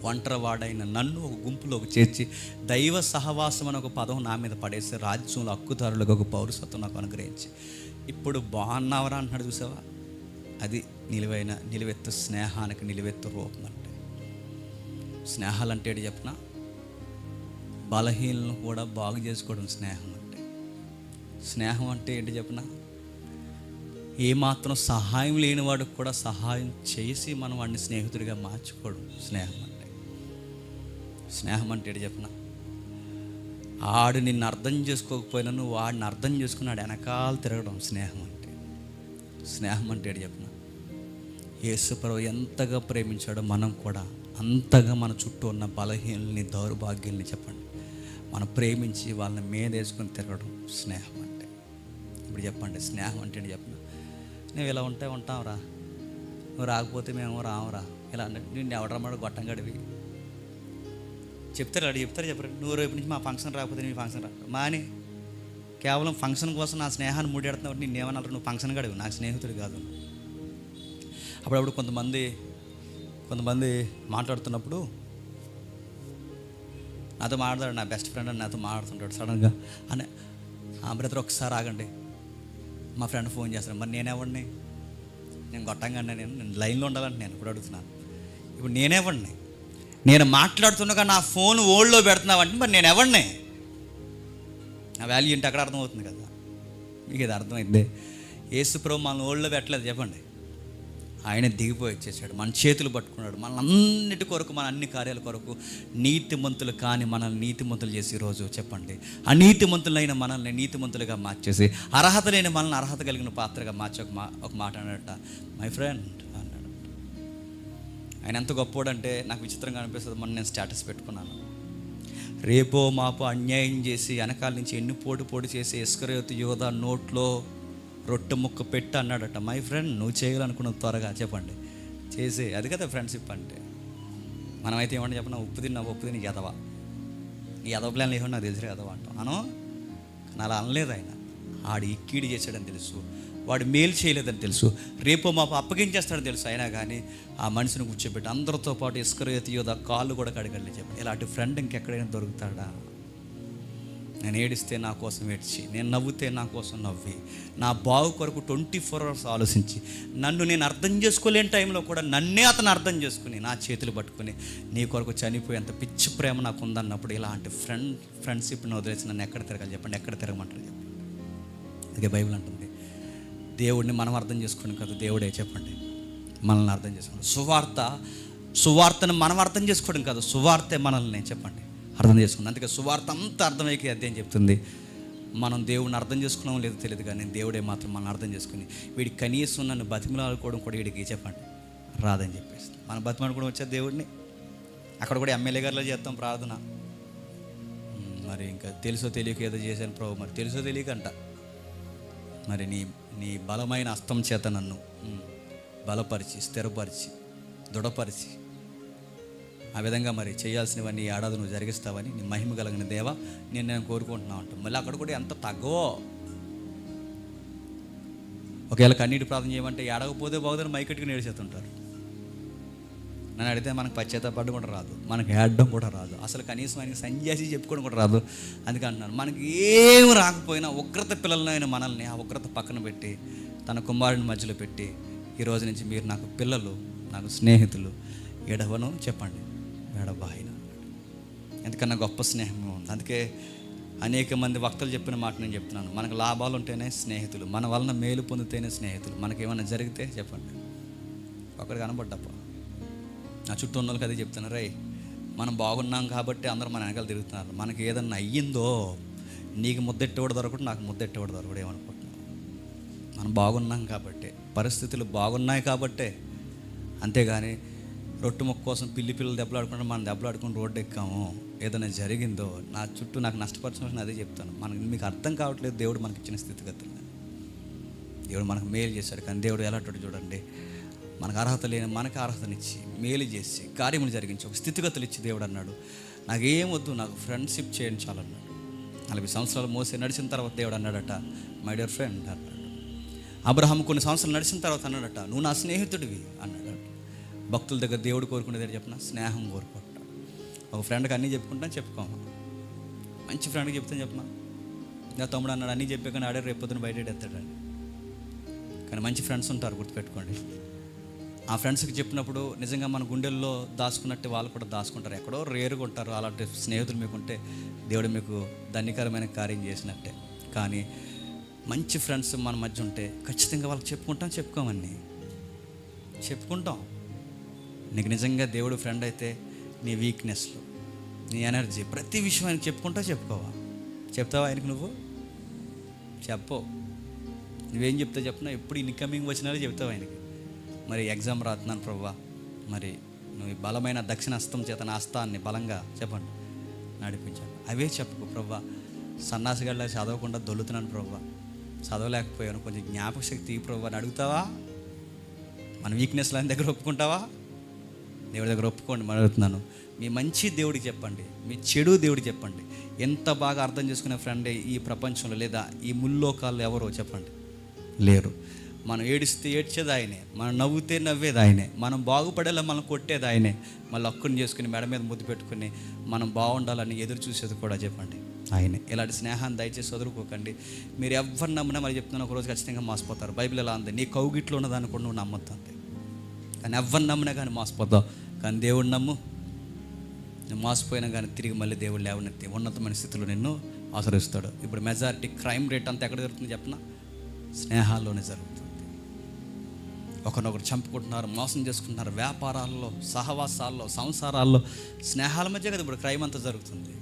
A: ఒంటరివాడైన నన్ను ఒక గుంపులోకి చేర్చి దైవ సహవాసం అని ఒక పదం నా మీద పడేసి రాజ్యంలో హక్కుదారులకు ఒక పౌరసత్వం నాకు అనుగ్రహించి ఇప్పుడు బాగున్నావరా అంటున్నాడు. చూసావా? అది నిలువెత్తు స్నేహానికి నిలువెత్తు రూపం. అంటే స్నేహాలంటే ఏంటి చెప్పిన, బలహీనలను కూడా బాగు చేసుకోవడం స్నేహం అంటే. స్నేహం అంటే ఏంటి చెప్పిన, ఏమాత్రం సహాయం లేనివాడికి కూడా సహాయం చేసి మనం వాడిని స్నేహితుడిగా మార్చుకోవడం స్నేహం అంటే. స్నేహం అంటే ఏంటి చెప్పిన, ఆడు నిన్ను అర్థం చేసుకోకపోయినా నువ్వు వాడిని అర్థం చేసుకున్నాడు వెనకాల తిరగడం స్నేహం అంటే. స్నేహం అంటే ఏంటి చెప్పిన, యేసుప్రభు ఎంతగా ప్రేమించాడో మనం కూడా అంతగా మన చుట్టూ ఉన్న బలహీనల్ని దౌర్భాగ్యాల్ని చెప్పండి మనం ప్రేమించి వాళ్ళని మేదేసుకొని తిరగడం స్నేహం అంటే. ఇప్పుడు చెప్పండి, స్నేహం అంటే ఏంటి చెప్పిన, నువ్వు ఇలా ఉంటావురా, నువ్వు రాకపోతే మేము రావురా, ఇలా అంటే నిన్ను ఎవడరమ్మాడు గొట్టం గడివి చెప్తారు చెప్పరు. నువ్వు రేపు నుంచి మా ఫంక్షన్ రాకపోతే నీ ఫంక్షన్ రా మాని కేవలం ఫంక్షన్ కోసం నా స్నేహాన్ని ముడిపెడుతున్నావు. నేను ఏమన్నారు, నువ్వు ఫంక్షన్ గడివి, నాకు స్నేహితుడు కాదు. అప్పుడప్పుడు కొంతమంది మాట్లాడుతున్నప్పుడు నాతో మాట్లాడతాడు, నా బెస్ట్ ఫ్రెండ్ అని నాతో మాట్లాడుతుంటాడు. సడన్గా అని బ్రదర్ ఒకసారి ఆగండి, మా ఫ్రెండ్ ఫోన్ చేస్తాను. మరి నేనేవాడిని, నేను గొట్టంగా నేను లైన్లో ఉండాలంటే నేను ఇప్పుడు అడుగుతున్నాను. ఇప్పుడు నేనేవాడిని, నేను మాట్లాడుతున్నాగా నా ఫోన్ ఓల్డ్లో పెడుతున్నావంటే మరి నేను ఎవరినే? నా వాల్యూ ఏంటి అక్కడ అర్థమవుతుంది కదా. మీకు ఇది అర్థమైంది. యేసుప్రభు మన ఓల్డ్లో పెట్టలేదు చెప్పండి. ఆయన దిగిపోయి వచ్చేసాడు, మన చేతులు పట్టుకున్నాడు, మన అన్నిటి కొరకు, మన అన్ని కార్యాల కొరకు నీతిమంతులు కాని మనల్ని నీతిమంతులు చేసి ఈరోజు చెప్పండి అనీతిమంతులైన మనల్ని నీతిమంతులుగా మార్చేసి అర్హత లేని మనల్ని అర్హత కలిగిన పాత్రగా మార్చి ఒక మాట అన్నట్ట, మై ఫ్రెండ్ అన్నాడు. ఆయన ఎంత గొప్పోడంటే నాకు విచిత్రంగా అనిపిస్తుంది. మొన్న నేను స్టేటస్ పెట్టుకున్నాను, రేపో మాపో అన్యాయం చేసి వెనకాల నుంచి ఎన్ని పోటు చేసి ఇస్కరియోతు యోధా నోట్లో రొట్టె ముక్క పెట్టి అన్నాడట. మై ఫ్రెండ్, నువ్వు చేయాలనుకున్నది త్వరగా చెప్పండి చేసి, అది కదా ఫ్రెండ్షిప్ అంటే. మనమైతే ఏమన్నా చెప్పినా ఉప్పు తిని ఎదవా, నీ ఎదవ ప్లాన్లు ఏమన్నా నాకు తెలిసి ఎదవా అంటాం అను. కానీ అలా అనలేదు ఆయన. ఆడు ఇక్కీడి చేశాడని తెలుసు, వాడు మేలు చేయలేదని తెలుసు, రేపు మాపు అప్పగించేస్తాడని తెలుసు. అయినా కానీ ఆ మనిషిని కూర్చోబెట్టి అందరితో పాటు ఇస్కరియోతు యోధా కాళ్ళు కూడా కడగలేదు చెప్పండి. ఇలాంటి ఫ్రెండ్ ఇంకెక్కడైనా దొరుకుతాడా? నేను ఏడిస్తే నా కోసం ఏడ్చి, నేను నవ్వుతే నా కోసం నవ్వి, నా బావు కొరకు 24 hours ఆలోచించి, నన్ను నేను అర్థం చేసుకోలేని టైంలో కూడా నన్నే అతను అర్థం చేసుకుని నా చేతులు పట్టుకుని నీ కొరకు చనిపోయేంత పిచ్చి ప్రేమ నాకు ఉందన్నప్పుడు ఇలాంటి ఫ్రెండ్షిప్ని వదిలేసి నన్ను ఎక్కడ తిరగాలి చెప్పండి? ఎక్కడ తిరగమంటారు చెప్పండి? అందుకే బైబిల్ అంటుంది, దేవుడిని మనం అర్థం చేసుకోండి కదా, దేవుడే చెప్పండి మనల్ని అర్థం చేసుకోండి. సువార్తను మనం అర్థం చేసుకోవడం కాదు, సువార్తే మనల్ని చెప్పండి అర్థం చేసుకుంది. అందుకే సువార్త అంతా అర్థమయ్యే అధ్యాయం చెప్తుంది. మనం దేవుడిని అర్థం చేసుకున్నామో లేదో తెలియదు, కానీ దేవుడే మాత్రం మనం అర్థం చేసుకుని వీడికి కనీసం నన్ను బతిమలాడుకోవడం కూడా వీడికి చెప్పండి రాదని చెప్పేసి మనం బతిమాడుకోవడం వచ్చే దేవుడిని. అక్కడ కూడా ఎమ్మెల్యే గారిలో చేస్తాం ప్రార్థన. మరి ఇంకా తెలుసో తెలియక ఏదో చేశాను ప్రభు, మరి తెలుసో తెలియకంట. మరి నీ బలమైన హస్తం చేత నన్ను బలపరిచి, స్థిరపరిచి, దృఢపరిచి ఆ విధంగా మరి చేయాల్సినవన్నీ ఈ ఏడాది నువ్వు జరిగిస్తావని నీ మహిమ కలిగిన దేవా నేను కోరుకుంటున్నావు అంటాం. మళ్ళీ అక్కడ కూడా ఎంత తగ్గవో. ఒకవేళ కన్నీటి ప్రార్థన చేయమంటే ఏడకపోతే బాగుదని మైకెట్టుకుని ఏడిచేస్తుంటారు. నన్ను అడిగితే మనకు పశ్చాత్తాపడడం కూడా రాదు, మనకు ఏడడం కూడా రాదు, అసలు కనీసం ఆయనకి సంజాసి చెప్పుకోవడం కూడా రాదు. అందుకే అంటున్నాను, మనకి ఏం రాకపోయినా ఉగ్రత పిల్లలైన మనల్ని ఆ ఉగ్రత పక్కన పెట్టి తన కుమారుని మధ్యలో పెట్టి ఈ రోజు నుంచి మీరు నాకు పిల్లలు, నాకు స్నేహితులు, ఎడవను చెప్పండి ఎడబాయిన. ఎందుకన్నా గొప్ప స్నేహం ఉంది. అందుకే అనేక మంది వక్తలు చెప్పిన మాట నేను చెప్తున్నాను, మనకు లాభాలు ఉంటేనే స్నేహితులు, మన వలన మేలు పొందితేనే స్నేహితులు. మనకి ఏమైనా జరిగితే చెప్పండి ఒకరికి కనబడ్డప్ప నా చుట్టూ ఉన్న వాళ్ళకి అదే చెప్తున్నారు, రై మనం బాగున్నాం కాబట్టి అందరూ మన వెనకాల తిరుగుతున్నారు. మనకి ఏదన్నా అయ్యిందో నీకు ముద్దెట్టేవాడు దొరకడు, నాకు ముద్దెట్టేవాడు దొరకడు. ఏమనుకుంటున్నాం? మనం బాగున్నాం కాబట్టి, పరిస్థితులు బాగున్నాయి కాబట్టే. అంతేగాని రొట్టె మొక్క కోసం పిల్లలు దెబ్బలాడుకుంటే మనం దెబ్బలాడుకుని రోడ్డు ఎక్కాము, ఏదైనా జరిగిందో నా చుట్టూ నాకు నష్టపరిచిన అదే చెప్తాను. మీకు అర్థం కావట్లేదు దేవుడు మనకి ఇచ్చిన స్థితిగతులు. దేవుడు మనకు మేలు చేశాడు, కానీ దేవుడు ఎలాంటి చూడండి, మనకు అర్హత లేని మనకు అర్హతనిచ్చి మేలు చేసి కార్యములు జరిగించి ఒక స్థితిగతులు ఇచ్చి దేవుడు అన్నాడు, నాకేం వద్దు, నాకు ఫ్రెండ్షిప్ చేయించాలన్నాడు. 40 సంవత్సరాలు మోసి నడిచిన తర్వాత దేవుడు అన్నాడట, మై డియర్ ఫ్రెండ్ అన్నాడు. అబ్రహాం కొన్ని సంవత్సరాలు నడిచిన తర్వాత అన్నాడట, నువ్వు నా స్నేహితుడివి అన్నాడు. భక్తుల దగ్గర దేవుడు కోరుకునేది చెప్పిన స్నేహం కోరుకుంటాడు. ఒక ఫ్రెండ్కి అన్నీ చెప్పుకుంటాను చెప్పుకోమా, మంచి ఫ్రెండ్కి చెప్తాను చెప్పిన, నా తమ్ముడు అన్నాడు అన్నీ చెప్పే కానీ ఆడే రేపు పొద్దున బయట ఎత్తాడని. కానీ మంచి ఫ్రెండ్స్ ఉంటారు, గుర్తుపెట్టుకోండి. ఆ ఫ్రెండ్స్కి చెప్పినప్పుడు నిజంగా మన గుండెల్లో దాచుకున్నట్టు వాళ్ళు కూడా దాచుకుంటారు, ఎక్కడో రేరుగా ఉంటారు. అలాంటి స్నేహితులు మీకుంటే దేవుడు మీకు ధన్యకరమైన కార్యం చేసినట్టే. కానీ మంచి ఫ్రెండ్స్ మన మధ్య ఉంటే ఖచ్చితంగా వాళ్ళకి చెప్పుకోమని చెప్పుకుంటాం. నీకు నిజంగా దేవుడు ఫ్రెండ్ అయితే నీ వీక్నెస్లు, నీ ఎనర్జీ, ప్రతి విషయం ఆయనకి చెప్తావా ఆయనకి? నువ్వు చెప్పవు. నువ్వేం చెప్పినా ఎప్పుడు ఇన్కమింగ్ వచ్చినారో చెప్తావు ఆయనకి. మరి ఎగ్జామ్ రాస్తున్నాను ప్రభువా, మరి నువ్వు ఈ బలమైన దక్షిణాస్తం చేత నా హస్తాన్ని బలంగా చెప్పండి నడిపించాను, అవే చెప్పుకో ప్రభువా. సన్నాసిగడ్లా చదవకుండా దొల్లుతున్నాను ప్రభువా, చదవలేకపోయాను, కొంచెం జ్ఞాపక శక్తి ప్రభువా అని అడుగుతావా? మన వీక్నెస్లు ఆయన దగ్గర ఒప్పుకుంటావా? దేవుడి దగ్గర ఒప్పుకోండి. మనం అడుగుతున్నాను, మీ మంచి దేవుడికి చెప్పండి, మీ చెడు దేవుడికి చెప్పండి. ఎంత బాగా అర్థం చేసుకునే ఫ్రెండే ఈ ప్రపంచంలో లేదా ఈ ముల్లోకాల్లో ఎవరో చెప్పండి లేరు. మనం ఏడిస్తే ఏడ్చేది ఆయనే, మనం నవ్వుతే నవ్వేది ఆయనే, మనం బాగుపడేలా మనం కొట్టేది ఆయనే, మళ్ళీ అక్కుని చేసుకుని మెడ మీద ముద్దు పెట్టుకుని మనం బాగుండాలని ఎదురు చూసేది కూడా చెప్పండి ఆయనే. ఇలాంటి స్నేహాన్ని దయచేసి వదులుకోకండి. మీరు ఎవరు నమ్మినా మరి చెప్తున్నా ఒకరోజు ఖచ్చితంగా మోసపోతారు. బైబిల్ ఎలా ఉంది, నీ కౌగిట్లో ఉన్నదాన్ని కూడా నువ్వు నమ్మొద్దు అంతే. కానీ ఎవరిని నమ్మినా కానీ మోసపోతావు. కానీ దేవుడు నమ్ము, నువ్వు మోసపోయినా కానీ తిరిగి మళ్ళీ దేవుడు లేవనెత్తి ఉన్నతమైన స్థితిలో నిన్ను ఆశ్రయిస్తాడు. ఇప్పుడు మెజారిటీ క్రైమ్ రేట్ అంతా ఎక్కడ జరుగుతుంది చెప్పిన? స్నేహాల్లోనే జరుగుతుంది. ఒకరినొకరు చంపుకుంటున్నారు, మోసం చేసుకుంటున్నారు, వ్యాపారాల్లో, సహవాసాల్లో, సంసారాల్లో, స్నేహాల మధ్య కదా ఇప్పుడు క్రైమ్ అంతా జరుగుతుంది.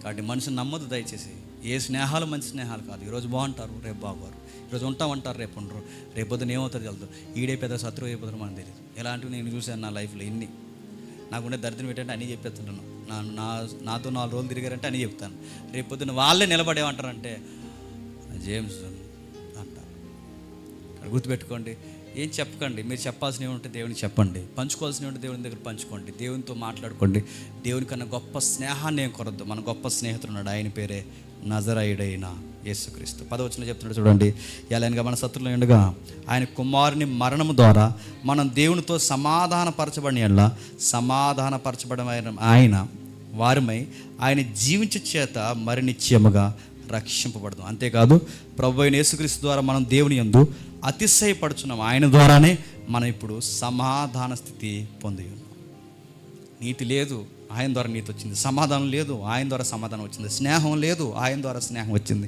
A: కాబట్టి మనిషిని నమ్మదు దయచేసి. ఏ స్నేహాలు మంచి స్నేహాలు కాదు. ఈరోజు బాగుంటారు, రేపు బాగోరు. ఈరోజు ఉంటామంటారు, రేపు ఉండరు. రేపు పొద్దున ఏమవుతుంది తెలుదు. ఈడే పెద్ద శత్రువు అయిపోతారు మనకు తెలియదు. ఇలాంటివి నేను చూశాను నా లైఫ్లో. ఇన్ని నాకుండే దరిద్రం ఏంటంటే అన్నీ చెప్పేస్తున్నాను. నాతో 4 రోజులు తిరిగారంటే అన్నీ చెప్తాను. రేపు పొద్దున వాళ్ళే నిలబడేమంటారంటే జేమ్స్ అంటారు. గుర్తుపెట్టుకోండి, ఏం చెప్పకండి. మీరు చెప్పాల్సినవి ఉంటే దేవునికి చెప్పండి, పంచుకోవాల్సినవి ఉంటే దేవుని దగ్గర పంచుకోండి, దేవునితో మాట్లాడుకోండి. దేవుని కన్నా గొప్ప స్నేహాన్ని ఏం కొరద్దు. మన గొప్ప స్నేహితుడు ఉన్నాడు, ఆయన పేరే నజరేయుడైన యేసుక్రీస్తు. 10వ వచనంలో చెప్తున్నాడు చూడండి, ఎలాగనగా మన శత్రువులు ఉండగా ఆయన కుమారుని మరణము ద్వారా మనం దేవునితో సమాధానపరచబడిన యెడల సమాధానపరచబడిన ఆయన వారిమై ఆయన జీవించే చేత మరి నిశ్చయముగా రక్షింపబడదు. అంతేకాదు ప్రభువైన యేసుక్రీస్తు ద్వారా మనం దేవుని యందు అతిశయపడుచున్నాం. ఆయన ద్వారానే మనం ఇప్పుడు సమాధాన స్థితి పొంది ఉన్నాం. నీతి లేదు, ఆయన ద్వారా నీతి వచ్చింది. సమాధానం లేదు, ఆయన ద్వారా సమాధానం వచ్చింది. స్నేహం లేదు, ఆయన ద్వారా స్నేహం వచ్చింది.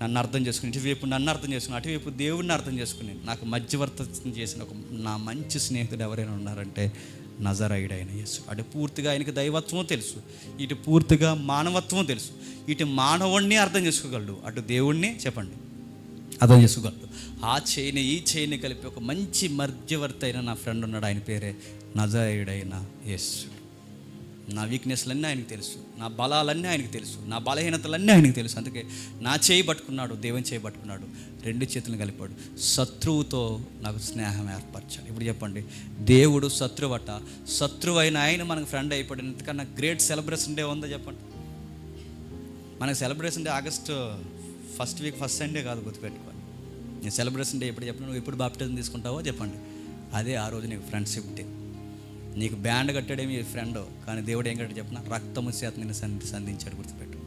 A: నన్ను అర్థం చేసుకుని, ఇటువైపు నన్ను అర్థం చేసుకుని, అటువైపు దేవుడిని అర్థం చేసుకుని నాకు మధ్యవర్తం చేసిన నా మంచి స్నేహితుడు ఎవరైనా ఉన్నారంటే నజరేయుడైన యేసు. అటు పూర్తిగా ఆయనకి దైవత్వం తెలుసు, ఇటు పూర్తిగా మానవత్వం తెలుసు. ఇటు మానవుణ్ణి అర్థం చేసుకోగలడు, అటు దేవుణ్ణి చెప్పండి అర్థం చేసుకోగలడు. ఆ చేయిని ఈ చేయిని కలిపి ఒక మంచి మధ్యవర్తి అయిన నా ఫ్రెండ్ ఉన్నాడు, ఆయన పేరే నజరేయుడైన యేసు. నా వీక్నెస్లన్నీ ఆయనకు తెలుసు, నా బలాలన్నీ ఆయనకు తెలుసు, నా బలహీనతలన్నీ ఆయనకు తెలుసు. అందుకే నా చేయి పట్టుకున్నాడు, దేవుని చేయి పట్టుకున్నాడు, 2 చేతులను కలిపాడు. శత్రువుతో నాకు స్నేహం ఏర్పరచాడు. ఇప్పుడు చెప్పండి, దేవుడు శత్రువట, శత్రువు అయిన ఆయన మనకు ఫ్రెండ్ అయిపోయాడు. ఎందుకన్నా గ్రేట్ సెలబ్రేషన్ డే ఉందో చెప్పండి. మనకు celebration day August first week first Sunday కాదు, గుర్తుపెట్టుకోవాలి. నేను సెలబ్రేషన్ డే ఎప్పుడు చెప్పిన, నువ్వు ఎప్పుడు బాప్టిజం తీసుకుంటావో చెప్పండి, అదే ఆ రోజు నీకు ఫ్రెండ్షిప్ డే. నీకు బ్యాండ్ కట్టాడేమి ఫ్రెండ్, కానీ దేవుడు ఏం కట్టాడు చెప్పిన, రక్తము చేత నేను సంధించాడు. గుర్తుపెట్టుకో.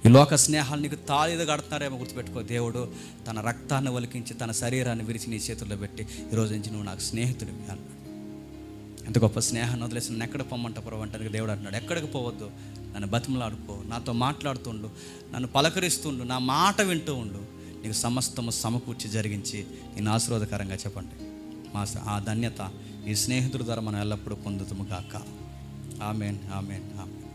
A: ఈ లోక స్నేహాలు నీకు తాళేదో కడుతున్నారేమో, గుర్తుపెట్టుకో. దేవుడు తన రక్తాన్ని ఒలికించి తన శరీరాన్ని విరిచి నీ చేతుల్లో పెట్టి ఈరోజు నుంచి నువ్వు నాకు స్నేహితుడు అన్నాడు. ఎంత గొప్ప స్నేహాన్ని వదిలేసి నన్ను ఎక్కడ పొమ్మంట పొరవ అంటే దేవుడు అంటున్నాడు, ఎక్కడికి పోవద్దు, నన్ను బతిమలాడుకో, నాతో మాట్లాడుతుండు, నన్ను పలకరిస్తుండు, నా మాట వింటూ ఉండు, నీకు సమస్తము సమకూర్చి జరిగించి నేను ఆశీర్వాదకరంగా చెప్పండి. ఆ ధన్యత ఈ స్నేహితుల ద్వారా మనం ఎల్లప్పుడూ పొందుతాము గాక. Amen, amen, amen.